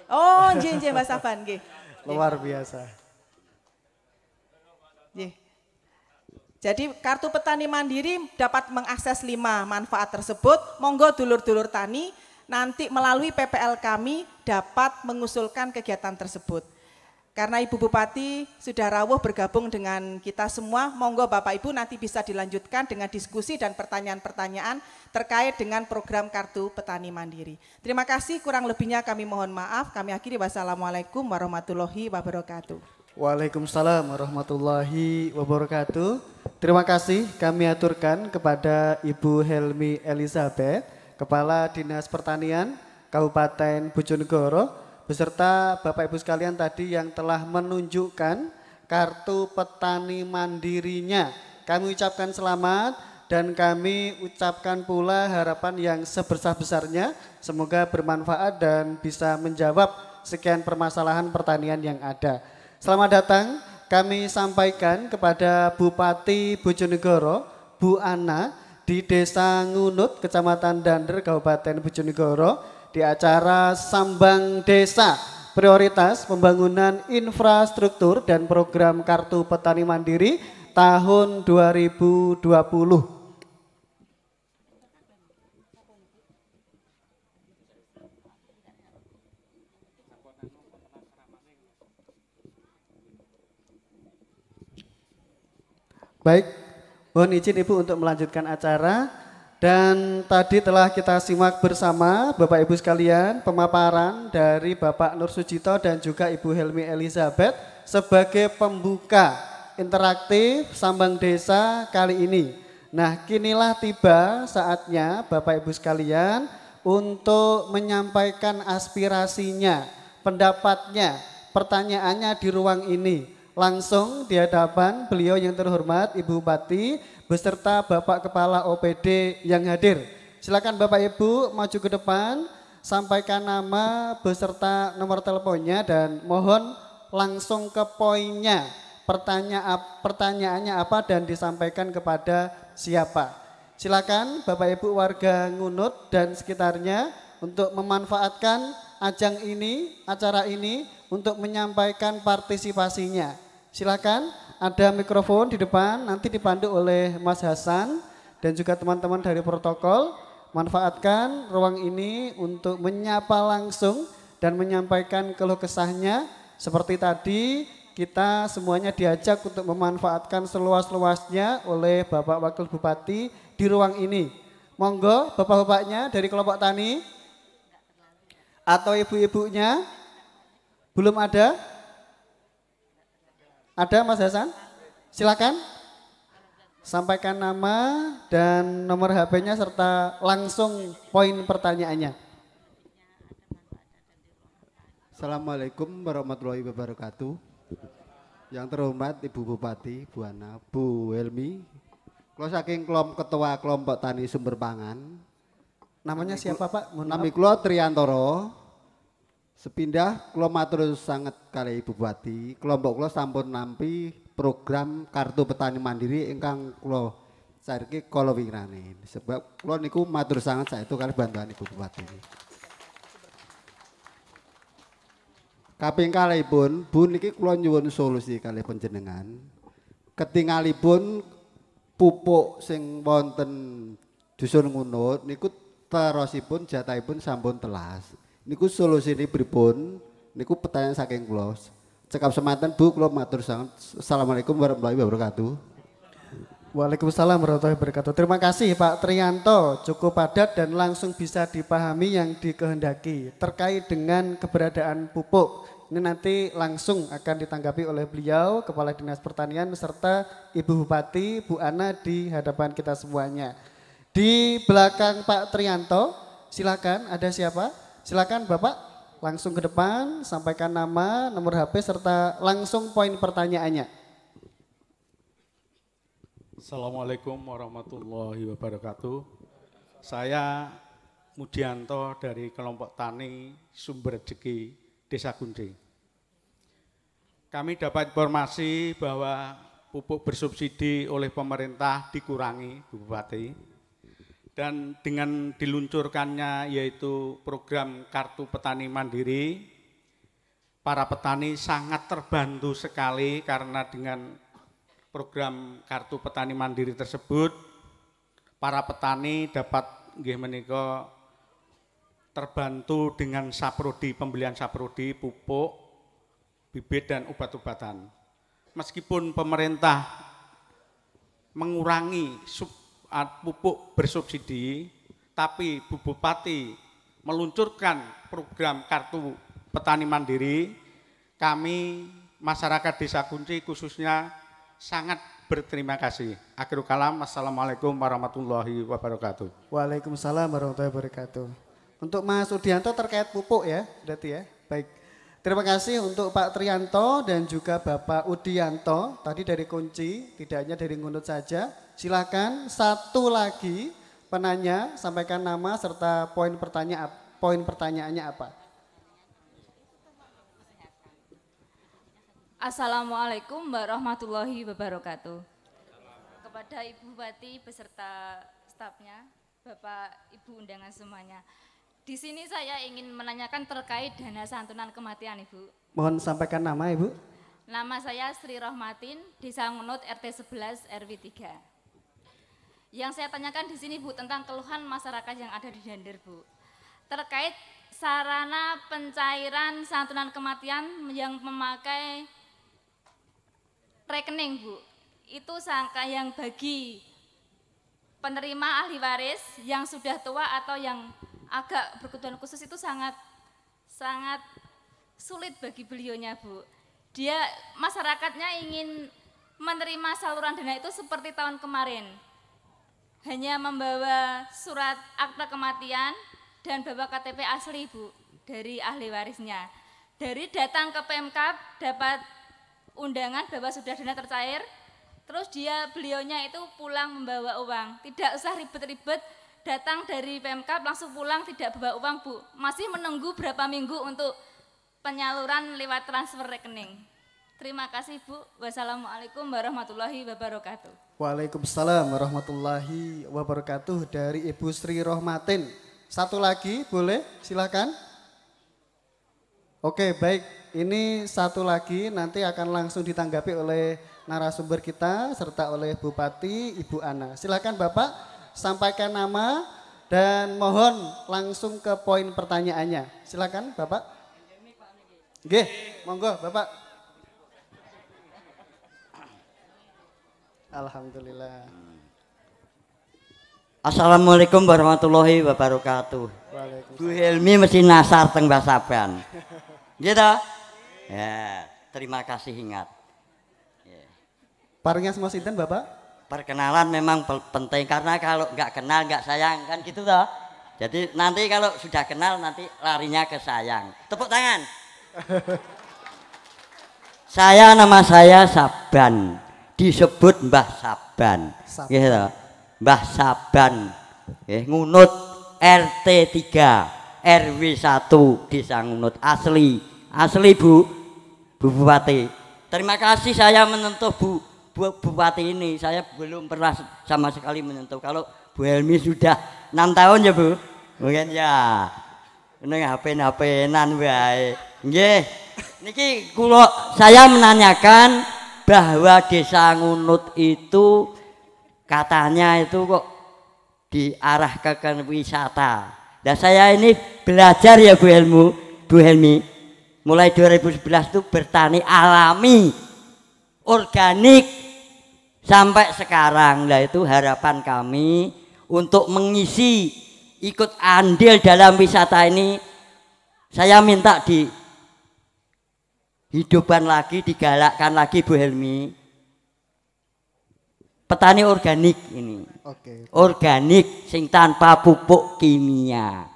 Oh, nggih Mbak Saban nggih. Luar biasa. Nggih. Jadi kartu petani mandiri dapat mengakses 5 manfaat tersebut. Monggo dulur-dulur tani nanti melalui PPL kami dapat mengusulkan kegiatan tersebut. Karena Ibu Bupati sudah rawuh bergabung dengan kita semua, monggo Bapak Ibu nanti bisa dilanjutkan dengan diskusi dan pertanyaan-pertanyaan terkait dengan program kartu petani mandiri. Terima kasih, kurang lebihnya kami mohon maaf. Kami akhiri, wassalamualaikum warahmatullahi wabarakatuh. Waalaikumsalam warahmatullahi wabarakatuh. Terima kasih kami aturkan kepada Ibu Helmi Elizabeth, Kepala Dinas Pertanian Kabupaten Bojonegoro, beserta Bapak Ibu sekalian tadi yang telah menunjukkan kartu petani mandirinya. Kami ucapkan selamat dan kami ucapkan pula harapan yang sebesar-besarnya. Semoga bermanfaat dan bisa menjawab sekian permasalahan pertanian yang ada. Selamat datang kami sampaikan kepada Bupati Bojonegoro, Bu Ana, di Desa Ngunut, Kecamatan Dander, Kabupaten Bojonegoro, di acara Sambang Desa Prioritas Pembangunan Infrastruktur dan Program Kartu Petani Mandiri tahun 2020. Baik, mohon izin Ibu untuk melanjutkan acara. Dan tadi telah kita simak bersama Bapak Ibu sekalian pemaparan dari Bapak Nur Sujito dan juga Ibu Helmi Elizabeth sebagai pembuka interaktif Sambang Desa kali ini. Nah, kinilah tiba saatnya Bapak Ibu sekalian untuk menyampaikan aspirasinya, pendapatnya, pertanyaannya di ruang ini. Langsung di hadapan beliau yang terhormat Ibu Bupati beserta Bapak Kepala OPD yang hadir. Silakan Bapak Ibu maju ke depan, sampaikan nama beserta nomor teleponnya dan mohon langsung ke poinnya. Pertanyaannya apa dan disampaikan kepada siapa. Silakan Bapak Ibu warga Ngunut dan sekitarnya untuk memanfaatkan ajang ini, acara ini untuk menyampaikan partisipasinya. Silakan, ada mikrofon di depan, nanti dipandu oleh Mas Hasan dan juga teman-teman dari protokol. Manfaatkan ruang ini untuk menyapa langsung dan menyampaikan keluh kesahnya. Seperti tadi, kita semuanya diajak untuk memanfaatkan seluas-luasnya oleh Bapak Wakil Bupati di ruang ini. Monggo Bapak-bapaknya dari kelompok tani atau ibu-ibunya. Belum ada? Ada Mas Hasan? Silakan. sampaikan nama dan nomor HP-nya serta langsung poin pertanyaannya. Assalamualaikum warahmatullahi wabarakatuh. Yang terhormat Ibu Bupati, Bu Ana, Bu Helmi. Kalau saking ketua kelompok tani sumber pangan. Namanya siapa Pak? Nami kulo Triantoro. Sepindah kulo matur sangat kali Ibu Bupati. Kelompok kulo sampun nampi program kartu petani mandiri ingkang kulo saiki kala winginane. Sebab kulo niku matur sangat saestu kali bantuan Ibu Bupati. Kaping kalihipun, Bu niki kula nyuwun solusi kalih panjenengan. Ketingalipun pupuk sing wonten dusun Ngunut niku terosipun jatahipun sampun telas. Niku solusine pripun? Niku pertanyaan saking kula. Cekap semanten Bu, kula matur sangat. Assalamualaikum warahmatullahi wabarakatuh. Waalaikumsalam warahmatullahi wabarakatuh. Terima kasih Pak Trianto, cukup padat dan langsung bisa dipahami yang dikehendaki terkait dengan keberadaan pupuk. Ini nanti langsung akan ditanggapi oleh beliau, Kepala Dinas Pertanian serta Ibu Bupati, Bu Ana di hadapan kita semuanya. Di belakang Pak Trianto, silakan ada siapa? Silakan Bapak langsung ke depan, sampaikan nama, nomor HP serta langsung poin pertanyaannya. Assalamualaikum warahmatullahi wabarakatuh. Saya Mudianto dari kelompok tani Sumber Rezeki Desa Kunci. Kami dapat informasi bahwa pupuk bersubsidi oleh pemerintah dikurangi, Bu Bupati. Dan dengan diluncurkannya yaitu program Kartu Petani Mandiri, para petani sangat terbantu sekali karena dengan program Kartu Petani Mandiri tersebut, para petani dapat nggih menika terbantu dengan saprodi, pembelian saprodi, pupuk, bibit dan obat-obatan. Meskipun pemerintah mengurangi pupuk bersubsidi, tapi Bu Bupati meluncurkan program Kartu Petani Mandiri, kami masyarakat Desa Kunci khususnya sangat berterima kasih. Akhirul kalam, assalamualaikum warahmatullahi wabarakatuh. Waalaikumsalam warahmatullahi wabarakatuh. Untuk Mas Udianto terkait pupuk ya, berarti ya. Baik. Terima kasih untuk Pak Trianto dan juga Bapak Udianto tadi dari Kunci, tidak hanya dari Ngunut saja. Silakan satu lagi penanya, sampaikan nama serta poin pertanyaannya apa. Assalamualaikum warahmatullahi wabarakatuh. Kepada Ibu Bupati beserta stafnya, Bapak Ibu undangan semuanya. Di sini saya ingin menanyakan terkait dana santunan kematian Ibu. Mohon sampaikan nama Ibu. Nama saya Sri Rohmatin, Desa Ngunut RT 11 RW 3. Yang saya tanyakan di sini Bu tentang keluhan masyarakat yang ada di Dander Bu. Terkait sarana pencairan santunan kematian yang memakai rekening Bu. Itu sangka yang bagi penerima ahli waris yang sudah tua atau yang agak berkebutuhan khusus itu sangat sulit bagi beliaunya Bu. Dia masyarakatnya ingin menerima saluran dana itu seperti tahun kemarin. Hanya membawa surat akta kematian dan bawa KTP asli Bu dari ahli warisnya. Dari datang ke Pemkab dapat undangan bahwa sudah dana tercair. Terus beliaunya itu pulang membawa uang. Tidak usah ribet-ribet. Datang dari Pemkab langsung pulang tidak bawa uang Bu, masih menunggu berapa minggu untuk penyaluran lewat transfer rekening. Terima kasih Bu, wassalamualaikum warahmatullahi wabarakatuh. Waalaikumsalam warahmatullahi wabarakatuh dari Ibu Sri Rohmatin. Satu lagi boleh silakan. Oke baik, ini satu lagi nanti akan langsung ditanggapi oleh narasumber kita serta oleh Bupati Ibu Ana. Silakan Bapak. Sampaikan nama dan mohon langsung ke poin pertanyaannya. Silakan Bapak. Nggih, monggo Bapak. Alhamdulillah. Assalamualaikum warahmatullahi wabarakatuh. Bu Helmi mesti nasar teng Basaban. Gitu? Ya, terima kasih ingat. Paringnya semua sinten Bapak? perkenalan memang penting karena kalau nggak kenal nggak sayang kan gitu toh. Jadi nanti kalau sudah kenal nanti larinya ke sayang. Tepuk tangan. Nama saya Saban, disebut Mbah Saban. Gitu. Mbah Saban. Ngunut RT 3 RW 1 Desa Ngunut asli Bu Bupati. Terima kasih saya menyentuh Bu Bupati ini. Saya belum pernah sama sekali menyentuh. Kalau Bu Helmi sudah 6 tahun ya Bu. Mungkin ya. Ini HP-nan wae. Nggih. Niki saya menanyakan bahwa Desa Ngunut itu katanya itu kok diarahkan ke wisata. Nah saya ini belajar ya Bu Helmi. Mulai 2011 itu bertani alami, organik sampai sekarang. Nah itu harapan kami untuk mengisi ikut andil dalam wisata ini. Saya minta dihidupkan lagi, digalakkan lagi Bu Helmi. Petani organik ini. Oke. Organik sing tanpa pupuk kimia.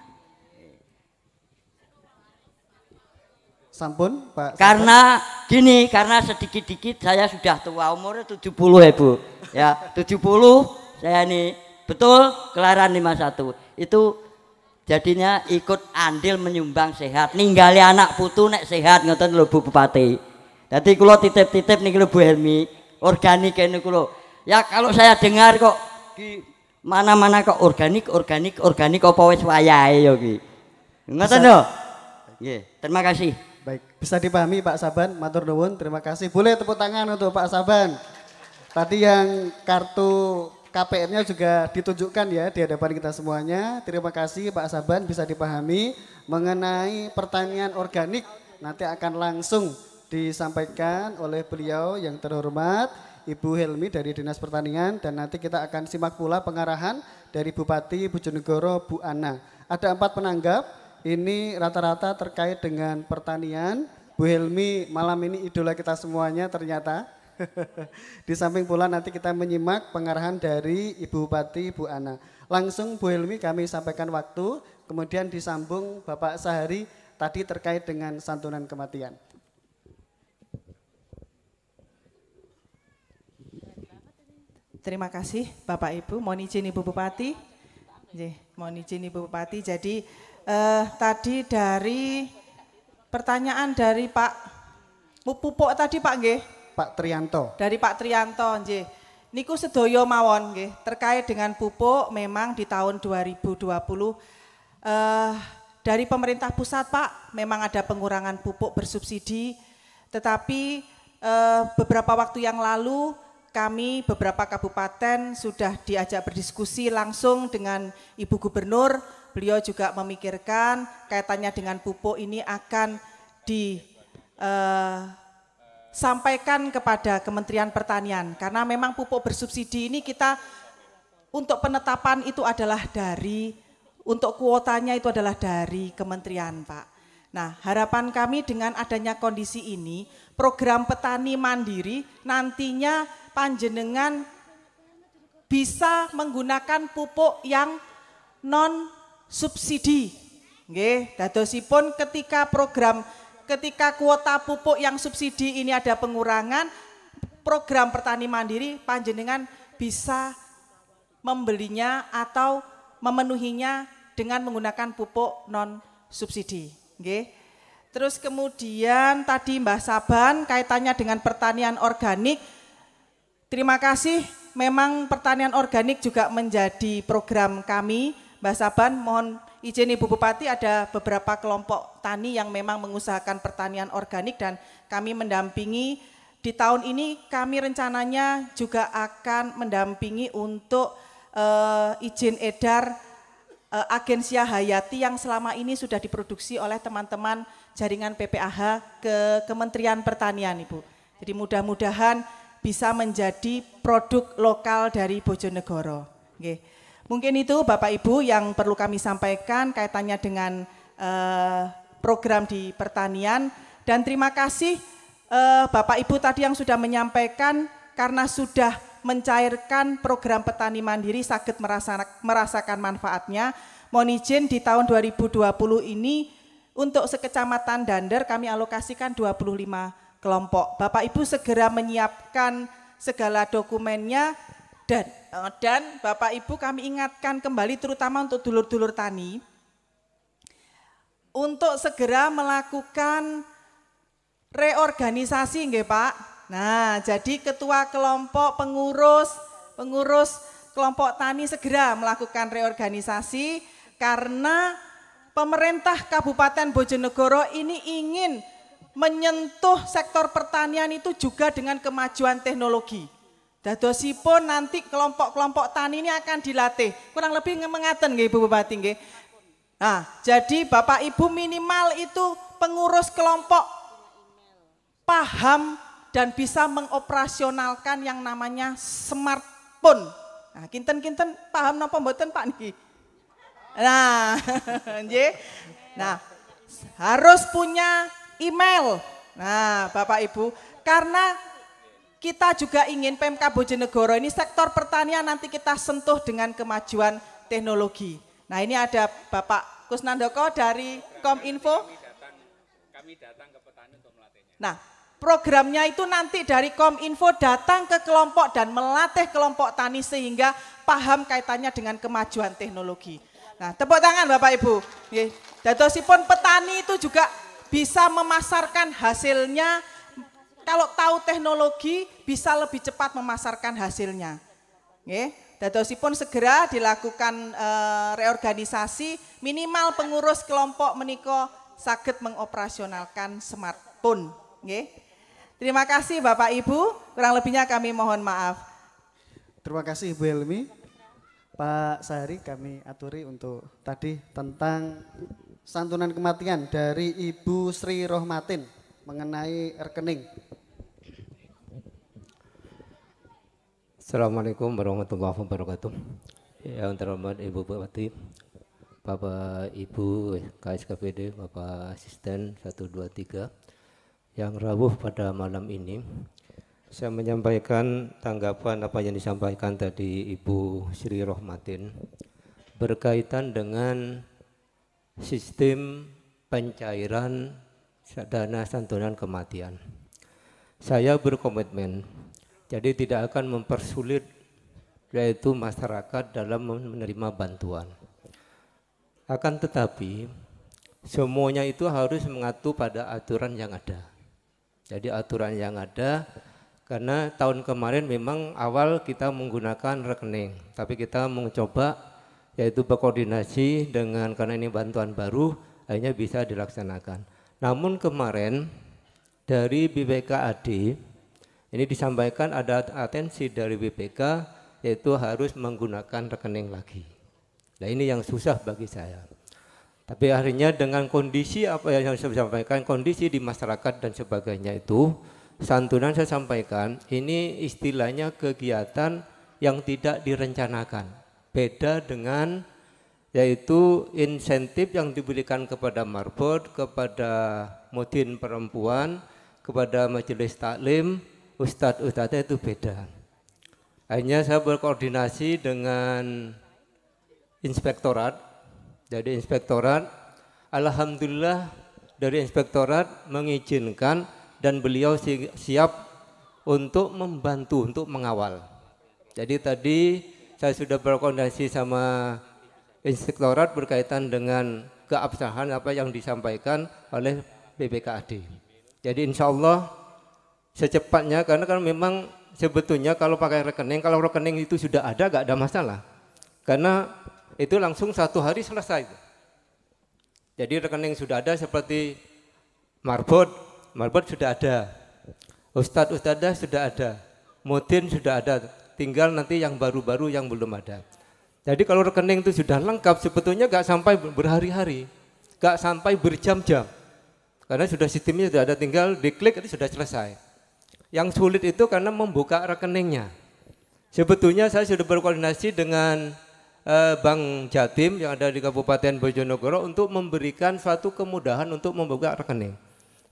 Sampun Pak. Karena gini, karena sedikit-dikit saya sudah tua, umurnya 70 ya Bu. Ya, 70 saya ini betul kelahiran 51. Itu jadinya ikut andil menyumbang sehat. Ninggali anak putu nek sehat ngoten lho Bu Bupati. Dadi kula titip-titip niki lho Bu Helmi, organik ini kula. Ya kalau saya dengar kok di mana-mana kok organik apa wis wayahe ya ki. Ngoten lho. Nggih, terima kasih. Baik, bisa dipahami Pak Saban, matur nuwun, terima kasih. Boleh tepuk tangan untuk Pak Saban. Tadi yang kartu KPR-nya juga ditunjukkan ya di hadapan kita semuanya. Terima kasih Pak Saban, bisa dipahami mengenai pertanian organik. Nanti akan langsung disampaikan oleh beliau yang terhormat Ibu Helmi dari Dinas Pertanian, dan nanti kita akan simak pula pengarahan dari Bupati Bojonegoro Bu Ana. Ada 4 penanggap, ini rata-rata terkait dengan pertanian. Bu Helmi malam ini idola kita semuanya ternyata. Di samping pula nanti kita menyimak pengarahan dari Ibu Bupati Bu Ana. Langsung Bu Helmi kami sampaikan waktu, kemudian disambung Bapak Sahari tadi terkait dengan santunan kematian. Terima kasih Bapak Ibu, mohon izin Ibu Bupati. Mohon izin Ibu Bupati. Jadi tadi dari pertanyaan dari Pak Pupuk tadi Pak nggih. Pak Trianto. Dari Pak Trianto nggih. Niku sedoyo mawon nggih terkait dengan pupuk. Memang di tahun 2020 dari pemerintah pusat Pak memang ada pengurangan pupuk bersubsidi, tetapi beberapa waktu yang lalu kami beberapa kabupaten sudah diajak berdiskusi langsung dengan Ibu Gubernur. Beliau juga memikirkan kaitannya dengan pupuk ini akan disampaikan kepada Kementerian Pertanian. Karena memang pupuk bersubsidi ini kita untuk penetapan itu adalah untuk kuotanya itu adalah dari kementerian Pak. Nah harapan kami dengan adanya kondisi ini, program petani mandiri nantinya panjenengan bisa menggunakan pupuk yang non subsidi. Nggih, dadosipun ketika kuota pupuk yang subsidi ini ada pengurangan, program petani mandiri panjenengan bisa membelinya atau memenuhinya dengan menggunakan pupuk non subsidi. Nggih. Terus kemudian tadi Mbah Saban kaitannya dengan pertanian organik. Terima kasih, memang pertanian organik juga menjadi program kami. Mbah Saban, mohon izin Ibu Bupati, ada beberapa kelompok tani yang memang mengusahakan pertanian organik dan kami mendampingi. Di tahun ini kami rencananya juga akan mendampingi untuk izin edar agensia hayati yang selama ini sudah diproduksi oleh teman-teman jaringan PPAH ke Kementerian Pertanian Ibu. Jadi mudah-mudahan bisa menjadi produk lokal dari Bojonegoro. Oke. Mungkin itu Bapak Ibu yang perlu kami sampaikan kaitannya dengan program di pertanian, dan terima kasih Bapak Ibu tadi yang sudah menyampaikan karena sudah mencairkan program petani mandiri saged merasakan manfaatnya. Mohon izin di tahun 2020 ini untuk sekecamatan Dander kami alokasikan 25 kelompok. Bapak Ibu segera menyiapkan segala dokumennya dan Bapak Ibu kami ingatkan kembali terutama untuk dulur-dulur tani untuk segera melakukan reorganisasi nggih Pak. Nah, jadi ketua kelompok pengurus kelompok tani segera melakukan reorganisasi karena pemerintah Kabupaten Bojonegoro ini ingin menyentuh sektor pertanian itu juga dengan kemajuan teknologi. Dadosipun nanti kelompok-kelompok tani ini akan dilatih. Kurang lebih mengaten nggih Ibu Bupati nggih. Nah, jadi Bapak Ibu minimal itu pengurus kelompok paham dan bisa mengoperasionalkan yang namanya smartphone. Nah, kinten-kinten paham napa mboten Pak niki? Nah, nggih. Nah, harus punya email. Nah, Bapak Ibu, karena kita juga ingin PMK Bojonegoro ini sektor pertanian nanti kita sentuh dengan kemajuan teknologi. Nah, ini ada Bapak Kusnandoko dari Kominfo. Kami datang ke petani untuk melatihnya. Nah, programnya itu nanti dari Kominfo datang ke kelompok dan melatih kelompok tani sehingga paham kaitannya dengan kemajuan teknologi. Nah, tepuk tangan Bapak Ibu. Dadosipun petani itu juga bisa memasarkan hasilnya. Kalau tahu teknologi bisa lebih cepat memasarkan hasilnya. Dadosipun segera dilakukan reorganisasi minimal pengurus kelompok menika saged mengoperasionalkan smartphone. Terima kasih Bapak Ibu, kurang lebihnya kami mohon maaf. Terima kasih Ibu Helmi. Pak Sahari kami aturi untuk tadi tentang santunan kematian dari Ibu Sri Rohmatin mengenai rekening. Assalamualaikum warahmatullahi wabarakatuh. Yang terhormat Ibu Bupati, Bapak Ibu KSKPD, Bapak Asisten 123 yang rawuh pada malam ini. Saya menyampaikan tanggapan apa yang disampaikan tadi Ibu Sri Rohmatin berkaitan dengan sistem pencairan dana santunan kematian. Saya berkomitmen, jadi tidak akan mempersulit yaitu masyarakat dalam menerima bantuan. Akan tetapi semuanya itu harus mengacu pada aturan yang ada. Jadi aturan yang ada, karena tahun kemarin memang awal kita menggunakan rekening, tapi kita mencoba yaitu berkoordinasi dengan, karena ini bantuan baru, akhirnya bisa dilaksanakan. Namun kemarin dari BPKAD ini disampaikan ada atensi dari BPK yaitu harus menggunakan rekening lagi. Nah, ini yang susah bagi saya. Tapi akhirnya dengan kondisi apa yang saya sampaikan, kondisi di masyarakat dan sebagainya itu, santunan saya sampaikan, ini istilahnya kegiatan yang tidak direncanakan. Beda dengan yaitu insentif yang diberikan kepada marbot, kepada mudin perempuan, kepada majelis taklim, ustadz-ustadznya itu beda. Akhirnya saya berkoordinasi dengan inspektorat. Jadi inspektorat, alhamdulillah dari inspektorat mengizinkan dan beliau siap untuk membantu, untuk mengawal. Jadi tadi saya sudah berkoordinasi sama inspektorat berkaitan dengan keabsahan apa yang disampaikan oleh BPKAD. Jadi insya Allah secepatnya, karena kan memang sebetulnya kalau pakai rekening, kalau rekening itu sudah ada gak ada masalah. Karena itu langsung 1 hari selesai. Jadi rekening sudah ada seperti marbot sudah ada, ustadz-ustadzah sudah ada, mudin sudah ada, tinggal nanti yang baru-baru yang belum ada. Jadi kalau rekening itu sudah lengkap sebetulnya gak sampai berhari-hari, gak sampai berjam-jam. Karena sudah sistemnya sudah ada, tinggal diklik itu sudah selesai. Yang sulit itu karena membuka rekeningnya. Sebetulnya saya sudah berkoordinasi dengan Bank Jatim yang ada di Kabupaten Bojonegoro untuk memberikan suatu kemudahan untuk membuka rekening.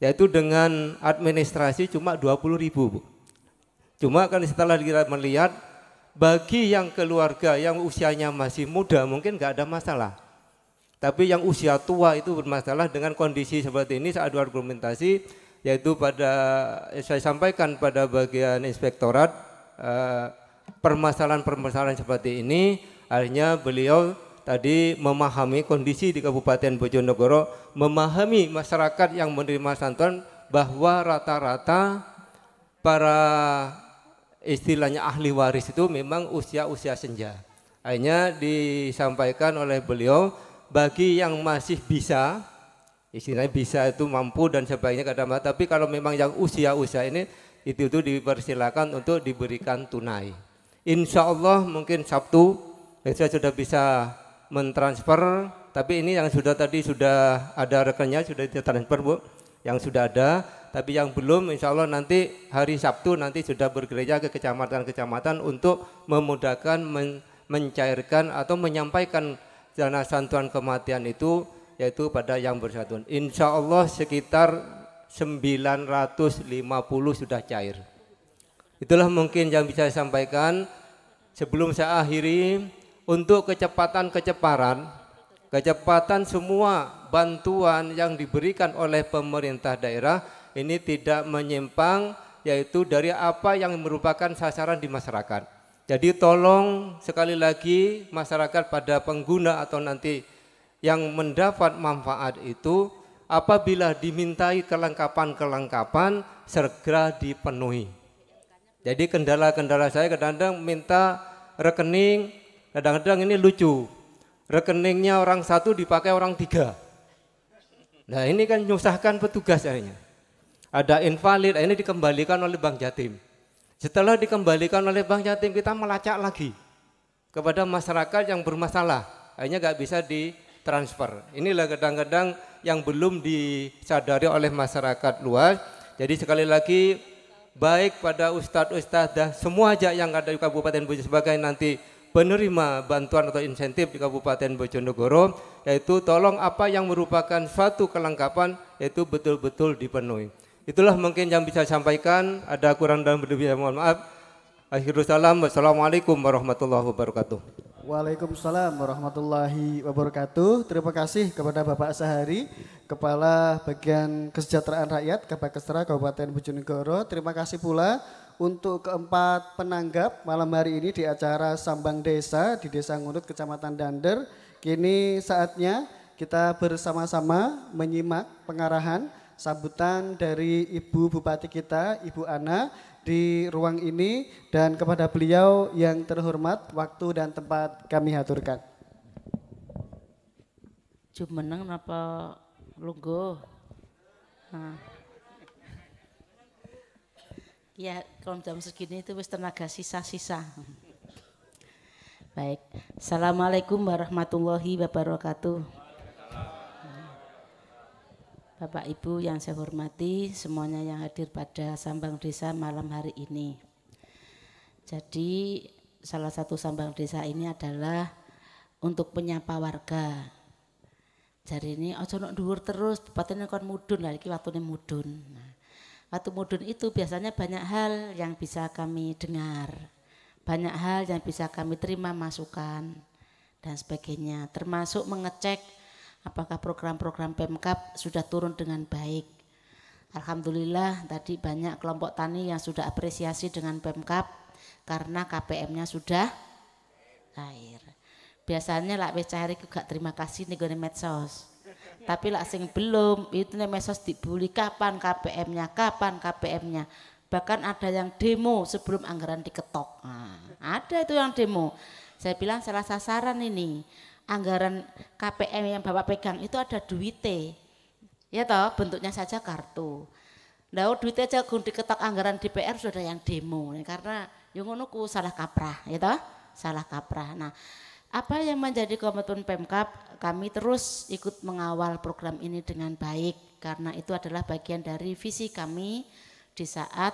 Yaitu dengan administrasi cuma 20.000, Bu. Cuma kan setelah kita melihat bagi yang keluarga yang usianya masih muda mungkin nggak ada masalah. Tapi yang usia tua itu bermasalah dengan kondisi seperti ini. Saat argumentasi yaitu saya sampaikan pada bagian inspektorat permasalahan-permasalahan seperti ini, akhirnya beliau tadi memahami kondisi di Kabupaten Bojonegoro, memahami masyarakat yang menerima santunan bahwa rata-rata para istilahnya ahli waris itu memang usia-usia senja. Akhirnya disampaikan oleh beliau bagi yang masih bisa, istilahnya bisa itu mampu dan sebagainya kadang-kadang, tapi kalau memang yang usia-usia ini itu dipersilakan untuk diberikan tunai. Insya Allah mungkin Sabtu saya sudah bisa mentransfer, tapi ini yang sudah tadi sudah ada rekennya sudah ditransfer Bu, yang sudah ada, tapi yang belum insya Allah nanti hari Sabtu nanti sudah bergereja ke kecamatan-kecamatan untuk memudahkan mencairkan atau menyampaikan dana santunan kematian itu yaitu pada yang bersangkutan. Insya Allah sekitar 950 sudah cair. Itulah mungkin yang bisa saya sampaikan. Sebelum saya akhiri, untuk kecepatan semua bantuan yang diberikan oleh pemerintah daerah ini tidak menyimpang yaitu dari apa yang merupakan sasaran di masyarakat. Jadi tolong sekali lagi masyarakat pada pengguna atau nanti yang mendapat manfaat itu apabila dimintai kelengkapan-kelengkapan segera dipenuhi. Jadi kendala-kendala saya kadang-kadang minta rekening, kadang-kadang ini lucu. Rekeningnya orang satu dipakai orang tiga. Nah ini kan menyusahkan petugas akhirnya. Ada invalid, ini dikembalikan oleh Bank Jatim. Setelah dikembalikan oleh Bank Jatim kita melacak lagi kepada masyarakat yang bermasalah, akhirnya nggak bisa ditransfer. Inilah kadang-kadang yang belum disadari oleh masyarakat luas. Jadi sekali lagi baik pada ustadz-ustadz dan semua aja yang ada di Kabupaten Bojonegoro sebagai nanti penerima bantuan atau insentif di Kabupaten Bojonegoro, yaitu tolong apa yang merupakan suatu kelengkapan yaitu betul-betul dipenuhi. Itulah mungkin yang bisa saya sampaikan. Ada kurang dan berlebih mohon maaf. Akhirul salam. Wassalamualaikum warahmatullahi wabarakatuh. Waalaikumsalam warahmatullahi wabarakatuh. Terima kasih kepada Bapak Sahari, Kepala Bagian Kesejahteraan Rakyat Kabakesra Kabupaten Bojonegoro. Terima kasih pula untuk keempat penanggap malam hari ini di acara Sambang Desa di Desa Ngunut Kecamatan Dander. Kini saatnya kita bersama-sama menyimak pengarahan sambutan dari Ibu Bupati kita, Ibu Ana di ruang ini, dan kepada beliau yang terhormat waktu dan tempat kami haturkan. Jumeneng apa lungguh? Nah. Ya kalau jam segini itu wis tenaga sisa-sisa. Baik, Assalamualaikum warahmatullahi wabarakatuh. Bapak Ibu yang saya hormati, semuanya yang hadir pada Sambang Desa malam hari ini. Jadi salah satu Sambang Desa ini adalah untuk menyapa warga. Jadi ini ojo nok dhuwur terus, bupatine kon mudhun lah iki waktune mudhun. Nah, waktu mudhun itu biasanya banyak hal yang bisa kami dengar. Banyak hal yang bisa kami terima masukan dan sebagainya, termasuk mengecek apakah program-program Pemkab sudah turun dengan baik. Alhamdulillah tadi banyak kelompok tani yang sudah apresiasi dengan Pemkab karena KPM-nya sudah cair. Biasanya lak wis cair iku gak terima kasih nih gone medsos. Tapi lak sing belum itu nih medsos dibully kapan KPM-nya, kapan KPM-nya. Bahkan ada yang demo sebelum anggaran diketok. Nah, ada itu yang demo. Saya bilang salah sasaran ini. Anggaran KPM yang Bapak pegang itu ada duitnya, ya toh bentuknya saja kartu. Nah duitnya aja gun diketok anggaran DPR sudah ada yang demo, karena yang ngono ku salah kaprah, ya toh salah kaprah. Nah apa yang menjadi komitmen Pemkab, kami terus ikut mengawal program ini dengan baik karena itu adalah bagian dari visi kami di saat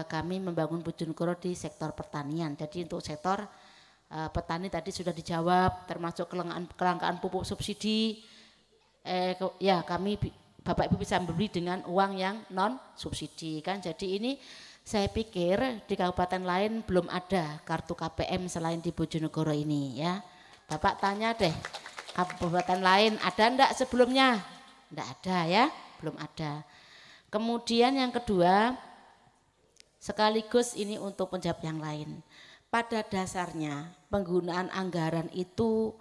kami membangun Bojonegoro di sektor pertanian. Jadi untuk sektor petani tadi sudah dijawab, termasuk kelangkaan pupuk subsidi. Ya kami Bapak Ibu bisa membeli dengan uang yang non subsidi kan. Jadi ini Saya pikir di kabupaten lain belum ada kartu KPM selain di Bojonegoro ini ya. Bapak tanya deh, kabupaten lain ada enggak sebelumnya? Enggak ada ya, belum ada. Kemudian yang kedua, sekaligus ini untuk menjawab yang lain. Pada dasarnya penggunaan anggaran itu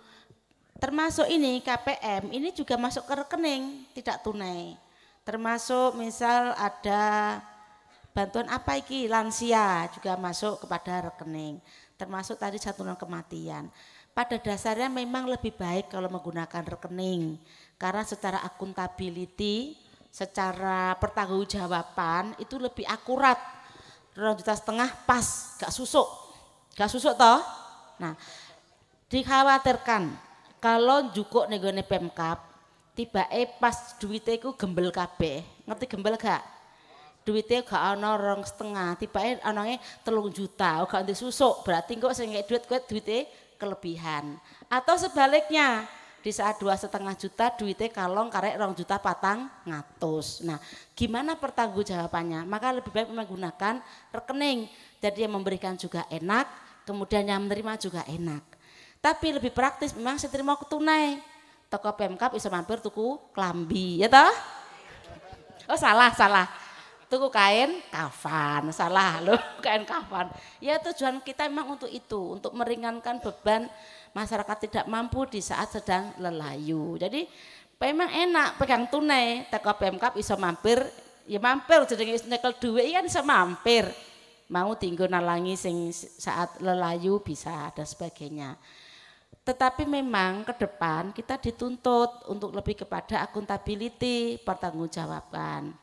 termasuk ini KPM, ini juga masuk ke rekening, tidak tunai. Termasuk misal ada bantuan apa iki, lansia juga masuk kepada rekening. Termasuk tadi santunan kematian. Pada dasarnya memang lebih baik kalau menggunakan rekening. Karena secara akuntability, secara pertanggungjawaban itu lebih akurat. 2,5 juta pas, gak susuk toh. Nah, dikhawatirkan kalau njukuk ning gone Pemkab, tibake pas duwite iku gembel kabeh. Ngerti gembel gak? Duitnya gak ana 2,5, tibake anane 3 juta, gak ndek susuk, berarti kok sing duit kuwi duite kelebihan. Atau sebaliknya, di saat 2,5 juta duitnya kalong karek 2,400.000. Nah, gimana pertanggungjawabannya? Maka lebih baik menggunakan rekening. Jadi yang memberikan juga enak, kemudian yang menerima juga enak. Tapi lebih praktis memang saya terima tunai. Toko Pemkab bisa mampir tuku klambi, ya toh? Oh salah. Tuku kain kafan, salah loh, kain kafan. Ya tujuan kita memang untuk itu, untuk meringankan beban masyarakat tidak mampu di saat sedang lelayu. Jadi memang enak pegang tunai, teko Pemkab iso mampir, ya mampir jenenge nyekel duit kan iso mampir. Mau tinggal nalangi sing saat lelayu bisa dan sebagainya. Tetapi memang ke depan kita dituntut untuk lebih kepada akuntability, pertanggungjawaban.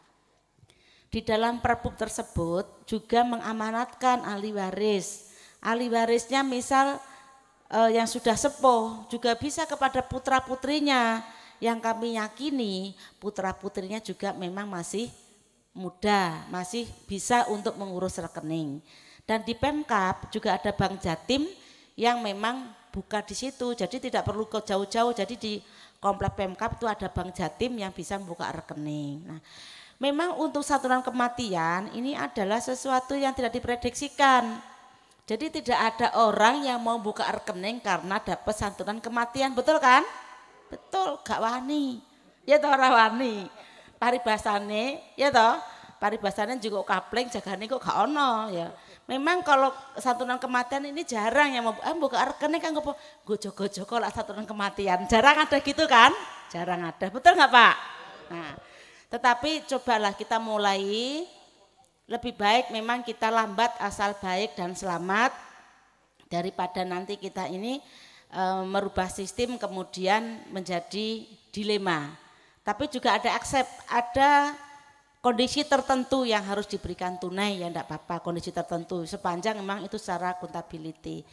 Di dalam Perbup tersebut juga mengamanatkan ahli waris. Ahli warisnya misal yang sudah sepuh juga bisa kepada putra-putrinya. Yang kami yakini putra-putrinya juga memang masih muda, masih bisa untuk mengurus rekening. Dan di Pemkab juga ada Bank Jatim yang memang buka di situ, jadi tidak perlu ke jauh-jauh. Jadi di komplek Pemkab itu ada Bank Jatim yang bisa membuka rekening. Nah, memang untuk santunan kematian ini adalah sesuatu yang tidak diprediksikan. Jadi tidak ada orang yang mau buka rekening karena dapat santunan kematian, betul kan? Betul, gak wani. Ya toh ora wani. Paribasane, ya toh, paribasane juga kapling jagane kok gak ono ya. Memang kalau santunan kematian ini jarang yang mau buka rekening kan gue jogo-jogo lah santunan kematian. Jarang ada gitu kan? Jarang ada, betul nggak Pak? Nah, tetapi cobalah kita mulai, lebih baik memang kita lambat asal baik dan selamat daripada nanti kita ini merubah sistem kemudian menjadi dilema. Tapi juga ada kondisi tertentu yang harus diberikan tunai ya enggak apa-apa, kondisi tertentu sepanjang memang itu secara akuntability.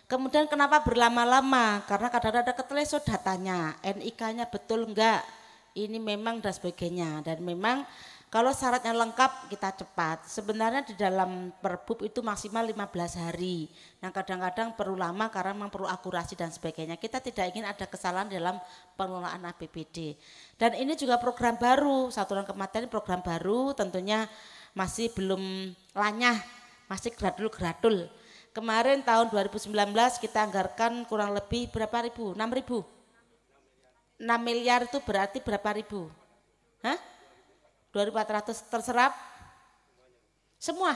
Kemudian kenapa berlama-lama? Karena kadang-kadang ada keteleso datanya, NIK-nya betul enggak? Ini memang dan sebagainya. Dan memang kalau syaratnya lengkap kita cepat. Sebenarnya di dalam Perbup itu maksimal 15 hari. Nah kadang-kadang perlu lama karena memang perlu akurasi dan sebagainya. Kita tidak ingin ada kesalahan dalam pengelolaan APBD. Dan ini juga program baru, santunan kematian program baru tentunya masih belum lanyah, masih gradul-gradul. Kemarin tahun 2019 kita anggarkan kurang lebih berapa ribu? 6 ribu? 6 miliar itu berarti berapa ribu? Hah? 2.400 terserap? Semua?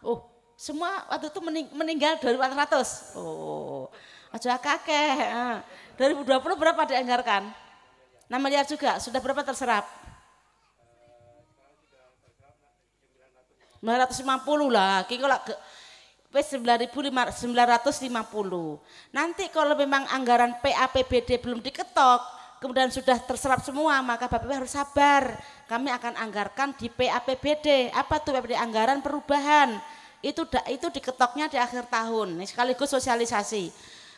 Oh, semua waktu itu meninggal 2.400? Oh, aja kakek. 2020 berapa dianggarkan? 6 miliar juga, sudah berapa terserap? 950 lah, kalau 9.950. Nanti kalau memang anggaran PAPBD belum diketok, kemudian sudah terserap semua, maka Bapak Ibu harus sabar. Kami akan anggarkan di PAPBD. Apa tuh PAPBD? Anggaran perubahan. Itu diketoknya di akhir tahun. Ini sekaligus sosialisasi.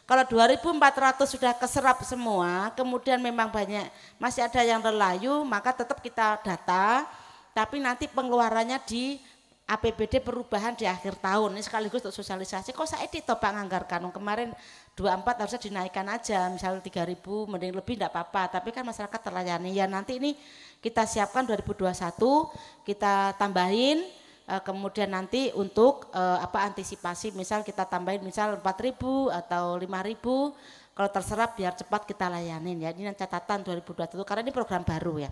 Kalau 2.400 sudah keserap semua, kemudian memang banyak masih ada yang lelayu, maka tetap kita data. Tapi nanti pengeluarannya di APBD perubahan di akhir tahun. Ini sekaligus untuk sosialisasi. Kok saya ditopang anggarkan? Kemarin 24 harusnya dinaikkan aja, misalnya 3.000 mending lebih enggak apa-apa, tapi kan masyarakat terlayani. Ya nanti ini kita siapkan 2021, kita tambahin, kemudian nanti untuk antisipasi, misal kita tambahin misal 4.000 atau 5.000, kalau terserap biar cepat kita layanin ya. Ini catatan 2021 karena ini program baru ya.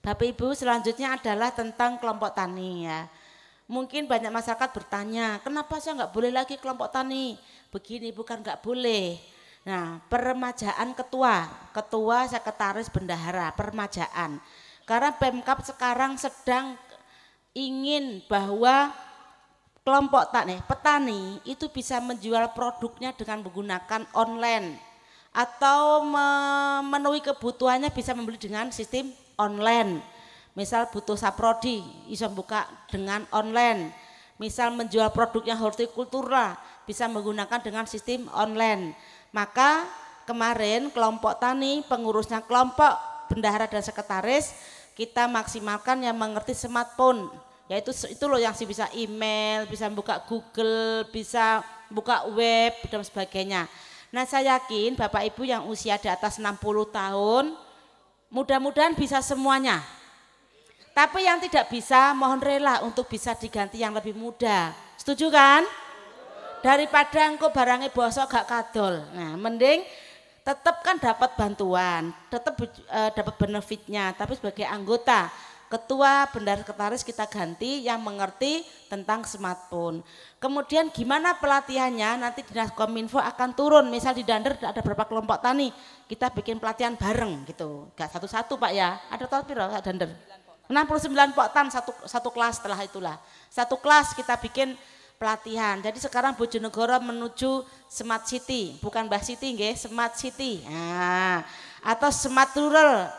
Bapak Ibu, selanjutnya adalah tentang kelompok tani ya. Mungkin banyak masyarakat bertanya, kenapa saya nggak boleh lagi kelompok tani? Begini, bukan nggak boleh. Nah, peremajaan ketua sekretaris bendahara, peremajaan. Karena Pemkab sekarang sedang ingin bahwa kelompok petani itu bisa menjual produknya dengan menggunakan online atau memenuhi kebutuhannya bisa membeli dengan sistem online. Misal butuh saprodi, bisa buka dengan online. Misal menjual produknya hortikultura, bisa menggunakan dengan sistem online. Maka kemarin kelompok tani, pengurusnya kelompok bendahara dan sekretaris, kita maksimalkan yang mengerti smartphone. Yaitu itu loh yang bisa email, bisa buka Google, bisa buka web dan sebagainya. Nah saya yakin Bapak Ibu yang usia di atas 60 tahun, mudah-mudahan bisa semuanya. Tapi yang tidak bisa mohon rela untuk bisa diganti yang lebih muda. Setuju kan? Daripada engkau barangnya bosok gak kadol. Nah mending tetap kan dapat bantuan, tetap dapat benefitnya, tapi sebagai anggota ketua bendahara sekretaris kita ganti yang mengerti tentang smartphone. Kemudian gimana pelatihannya, nanti Dinas Kominfo akan turun, misal di Dander ada berapa kelompok tani, kita bikin pelatihan bareng gitu, gak satu-satu Pak ya, ada total berapa Dander? 69 poktan satu kelas, setelah itulah satu kelas kita bikin pelatihan. Jadi sekarang Bojonegoro menuju smart city, bukan Mbah City nggih, smart city. Nah, atau smart rural,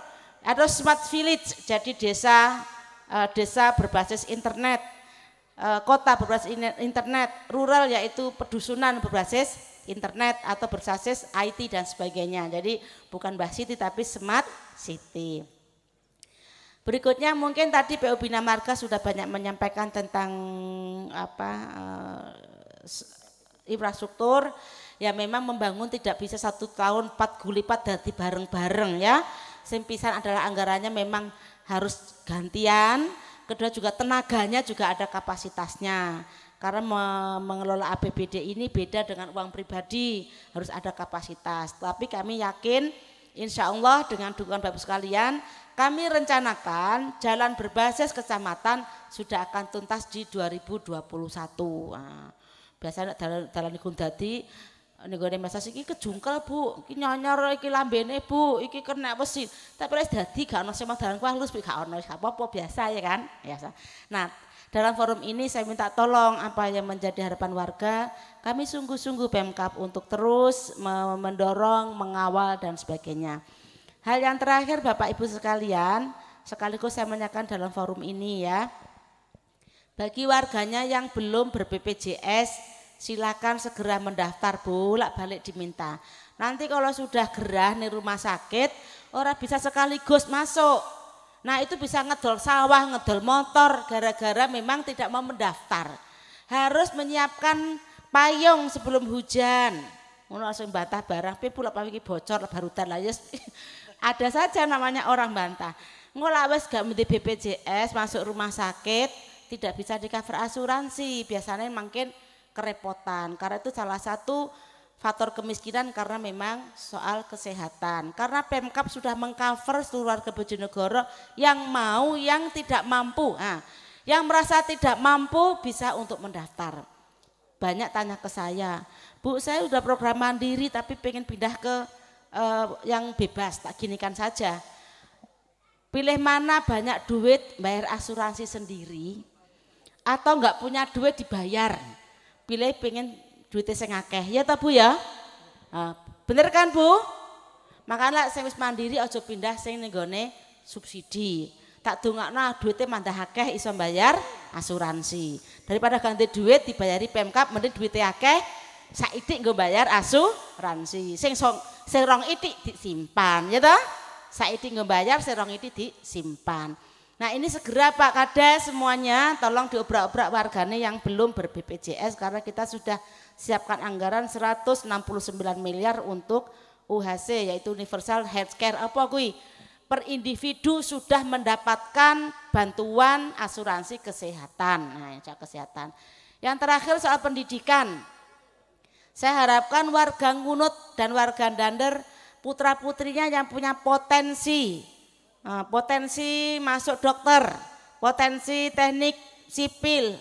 atau smart village. Jadi desa berbasis internet, kota berbasis internet, rural yaitu pedusunan berbasis internet atau berbasis IT dan sebagainya. Jadi bukan Mbah City tapi smart city. Berikutnya mungkin tadi PU Bina Marga sudah banyak menyampaikan tentang infrastruktur. Ya memang membangun tidak bisa 1 tahun 4 gulipat dari bareng-bareng ya. Sempisan adalah anggarannya memang harus gantian. Kedua juga tenaganya juga ada kapasitasnya. Karena mengelola APBD ini beda dengan uang pribadi, harus ada kapasitas. Tapi kami yakin insya Allah dengan dukungan Bapak sekalian, kami rencanakan jalan berbasis kecamatan sudah akan tuntas di 2021. Nah, biasanya dalan iku dadi nenggone masa iki kejungkel Bu, iki nyonyor iki lambene Bu, iki kena besi. Tapi wis dadi gak ono sing dalan kuwi halus gak ono gak apa-apa biasa ya kan? Biasa. Nah, dalam forum ini saya minta tolong apa yang menjadi harapan warga, kami sungguh-sungguh Pemkab untuk terus mendorong, mengawal dan sebagainya. Hal yang terakhir Bapak Ibu sekalian, sekaligus saya menyampaikan dalam forum ini ya. Bagi warganya yang belum ber-BPJS, silakan segera mendaftar bolak-balik diminta. Nanti kalau sudah gerah nih rumah sakit, orang bisa sekaligus masuk. Nah itu bisa ngedol sawah, ngedol motor, gara-gara memang tidak mau mendaftar. Harus menyiapkan payung sebelum hujan. Ngono langsung bantah barang, pula pagi bocor barutan lah yes. Ada saja namanya orang bantah. Ngolah wes gak mesti BPJS masuk rumah sakit tidak bisa di cover asuransi. Biasanya makin kerepotan. Karena itu salah satu faktor kemiskinan karena memang soal kesehatan. Karena Pemkab sudah mengcover seluruh warga Bojonegoro yang mau, yang tidak mampu. Nah, yang merasa tidak mampu bisa untuk mendaftar. Banyak tanya ke saya, Bu saya udah program mandiri tapi pengen pindah ke yang bebas, tak ginikan saja. Pilih mana banyak duit bayar asuransi sendiri atau enggak punya duit dibayar. Pilih pengen duitnya sing akeh. Ya ta Bu ya? Nah, bener kan Bu? Makanya sing wis mandiri aja pindah sing nenggone subsidi. Tak dongakno duitnya mandah akeh iso bayar asuransi. Daripada ganti duit dibayari Pemkab mending duitnya akeh saidik nggo bayar asuransi. Sing rong itik disimpan ya toh? Saidik nggo bayar sing rong itik disimpan. Nah ini segera Pak Kades semuanya tolong diobrak-obrak warganya yang belum ber-BPJS karena kita sudah siapkan anggaran 169 miliar untuk UHC yaitu Universal Healthcare apa kuwi? per individu sudah mendapatkan bantuan asuransi kesehatan. Nah, soal kesehatan. Yang terakhir soal pendidikan. Saya harapkan warga Ngunut dan warga Dander putra-putrinya yang punya potensi, potensi masuk dokter, potensi teknik sipil,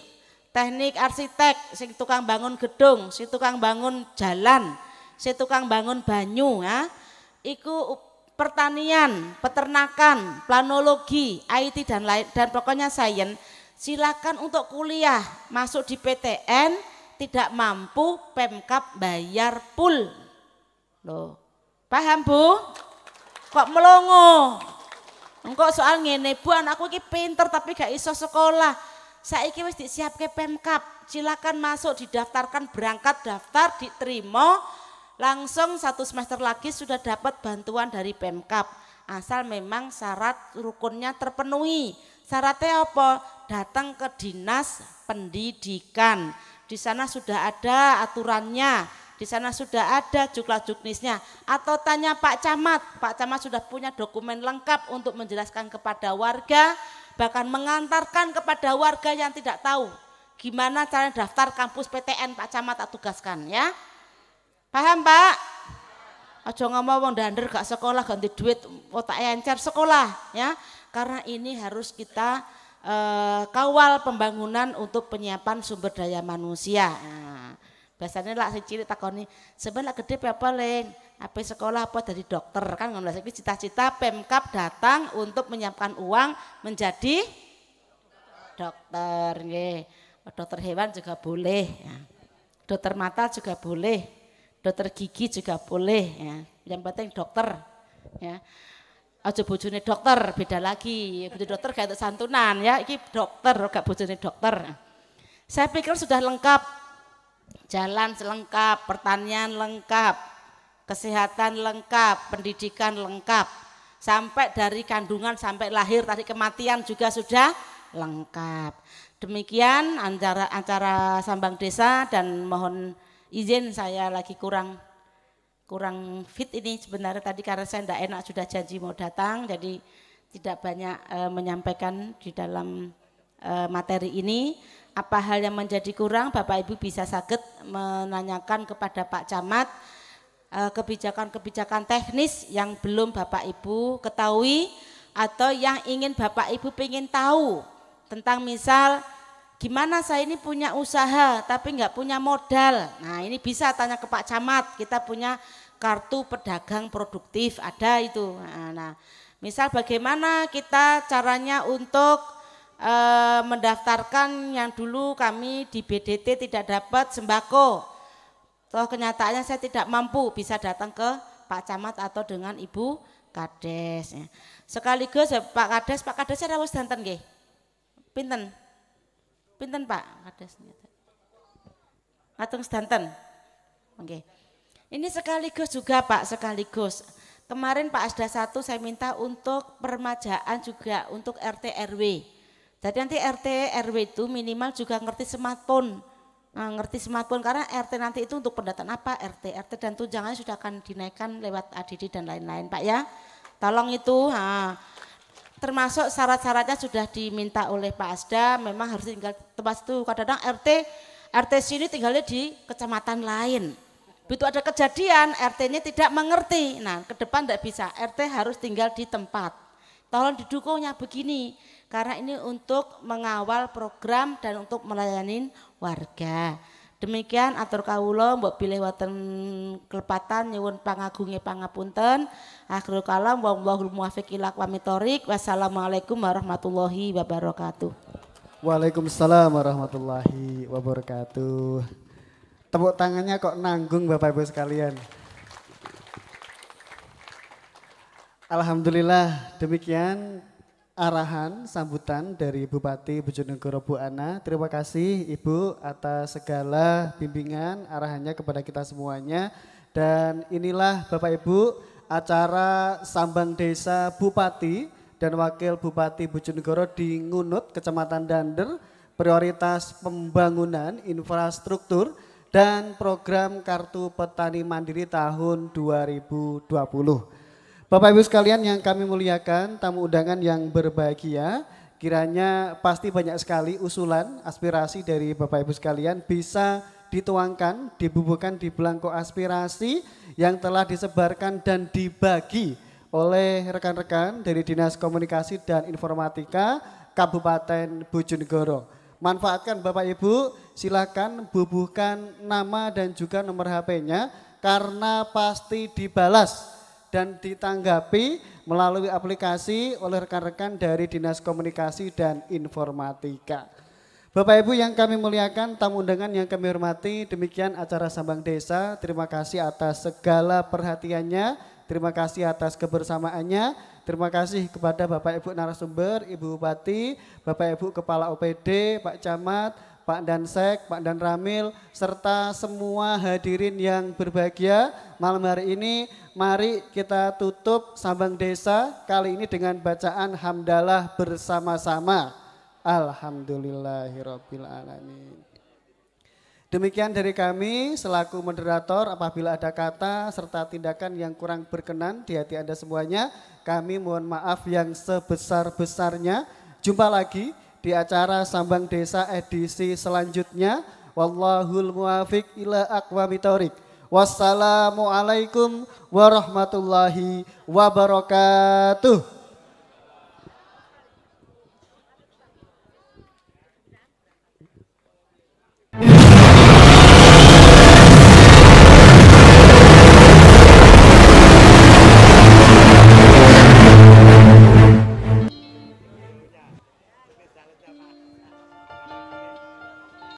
teknik arsitek, si tukang bangun gedung, si tukang bangun jalan, si tukang bangun banyu, ya, iku pertanian, peternakan, planologi, IT dan lain dan pokoknya sains, silakan untuk kuliah masuk di PTN, tidak mampu Pemkab bayar full. Loh, paham Bu? Kok melongo? Engkau soal ngene Bu, anakku iki pinter tapi gak iso sekolah. Saiki wis disiapke Pemkab, silakan masuk didaftarkan, berangkat daftar diterima. Langsung 1 semester lagi sudah dapat bantuan dari Pemkab. Asal memang syarat rukunnya terpenuhi. Syaratnya apa? Datang ke dinas pendidikan. Di sana sudah ada aturannya, di sana sudah ada juknis-juknisnya. Atau tanya Pak Camat sudah punya dokumen lengkap untuk menjelaskan kepada warga, bahkan mengantarkan kepada warga yang tidak tahu gimana cara daftar kampus PTN Pak Camat tak tugaskan ya. Paham Pak? Aja ngomong wong Dander gak sekolah ganti duit otak encer sekolah ya. Karena ini harus kita kawal pembangunan untuk penyiapan sumber daya manusia. Nah, biasanya lah si cilik takoni, sebenarnya gede apa leng? Apa sekolah apa dari dokter kan ngono saiki cita-cita Pemkab datang untuk menyiapkan uang menjadi dokter nggih. Dokter hewan juga boleh ya. Dokter mata juga boleh. Dokter gigi juga boleh ya. Yang penting dokter ya. Aja bojone dokter beda lagi. Bojone dokter kayak santunan ya. Iki dokter gak bojone dokter. Saya pikir sudah lengkap. Jalan lengkap, pertanian lengkap, kesehatan lengkap, pendidikan lengkap. Sampai dari kandungan sampai lahir tadi kematian juga sudah lengkap. Demikian acara Sambang Desa dan mohon izin saya lagi kurang fit ini sebenarnya tadi karena saya tidak enak sudah janji mau datang jadi tidak banyak menyampaikan di dalam materi ini. Apa hal yang menjadi kurang Bapak Ibu bisa saged menanyakan kepada Pak Camat kebijakan-kebijakan teknis yang belum Bapak Ibu ketahui atau yang ingin Bapak Ibu pengen tahu tentang misal gimana saya ini punya usaha tapi nggak punya modal. Nah ini bisa tanya ke Pak Camat, kita punya kartu pedagang produktif ada itu. Nah misal bagaimana kita caranya untuk mendaftarkan yang dulu kami di BDT tidak dapat sembako. Toh kenyataannya saya tidak mampu, bisa datang ke Pak Camat atau dengan Ibu Kades. Sekaligus Pak Kades saya rawus danten nggih. Pinten Pak Kades? Ngatung sedanten. Oke. Ini sekaligus juga Pak, sekaligus. Kemarin Pak Asda 1 saya minta untuk permajaan juga untuk RT RW. Jadi nanti RT RW itu minimal juga ngerti smartphone. Nah, ngerti smartphone karena RT nanti itu untuk pendataan apa? RT dan tunjangannya sudah akan dinaikkan lewat ADD dan lain-lain Pak ya. Tolong itu. Termasuk syarat-syaratnya sudah diminta oleh Pak Asda, memang harus tinggal tempat itu. Kadang-kadang RT sini tinggalnya di kecamatan lain. Begitu ada kejadian, RT-nya tidak mengerti. Nah, ke depan tidak bisa, RT harus tinggal di tempat. Tolong didukungnya begini, karena ini untuk mengawal program dan untuk melayani warga. Demikian atur kawula mbok pilih wonten kelepatan nyuwun pangagunge pangapunten. Akhirul kalam wallahul muwaffiq ila aqwamit thoriq. Wassalamualaikum warahmatullahi wabarakatuh. Waalaikumsalam warahmatullahi wabarakatuh. Tepuk tangannya kok nanggung Bapak Ibu sekalian. Alhamdulillah demikian arahan sambutan dari Bupati Bojonegoro Bu Ana. Terima kasih Ibu atas segala bimbingan arahannya kepada kita semuanya. Dan inilah Bapak Ibu acara Sambang Desa Bupati dan Wakil Bupati Bojonegoro di Ngunut, Kecamatan Dander, prioritas pembangunan infrastruktur dan program Kartu Petani Mandiri tahun 2020. Bapak Ibu sekalian yang kami muliakan, tamu undangan yang berbahagia, kiranya pasti banyak sekali usulan, aspirasi dari Bapak Ibu sekalian bisa dituangkan, dibubuhkan di belangko aspirasi yang telah disebarkan dan dibagi oleh rekan-rekan dari Dinas Komunikasi dan Informatika Kabupaten Bojonegoro. Manfaatkan Bapak Ibu, silakan bubuhkan nama dan juga nomor HP-nya karena pasti dibalas dan ditanggapi melalui aplikasi oleh rekan-rekan dari Dinas Komunikasi dan Informatika. Bapak Ibu yang kami muliakan, tamu undangan yang kami hormati, demikian acara Sambang Desa. Terima kasih atas segala perhatiannya, terima kasih atas kebersamaannya, terima kasih kepada Bapak Ibu narasumber, Ibu Bupati, Bapak Ibu Kepala OPD, Pak Camat, Pak Dansek, Pak Dan Ramil, serta semua hadirin yang berbahagia malam hari ini. Mari kita tutup Sambang Desa kali ini dengan bacaan hamdalah bersama-sama. Alhamdulillahirabbil alamin. Demikian dari kami selaku moderator, apabila ada kata serta tindakan yang kurang berkenan di hati Anda semuanya, kami mohon maaf yang sebesar-besarnya. Jumpa lagi di acara Sambang Desa edisi selanjutnya. Wallahul muwafiq ila aqwamit thoriq. Wassalamualaikum warahmatullahi wabarakatuh.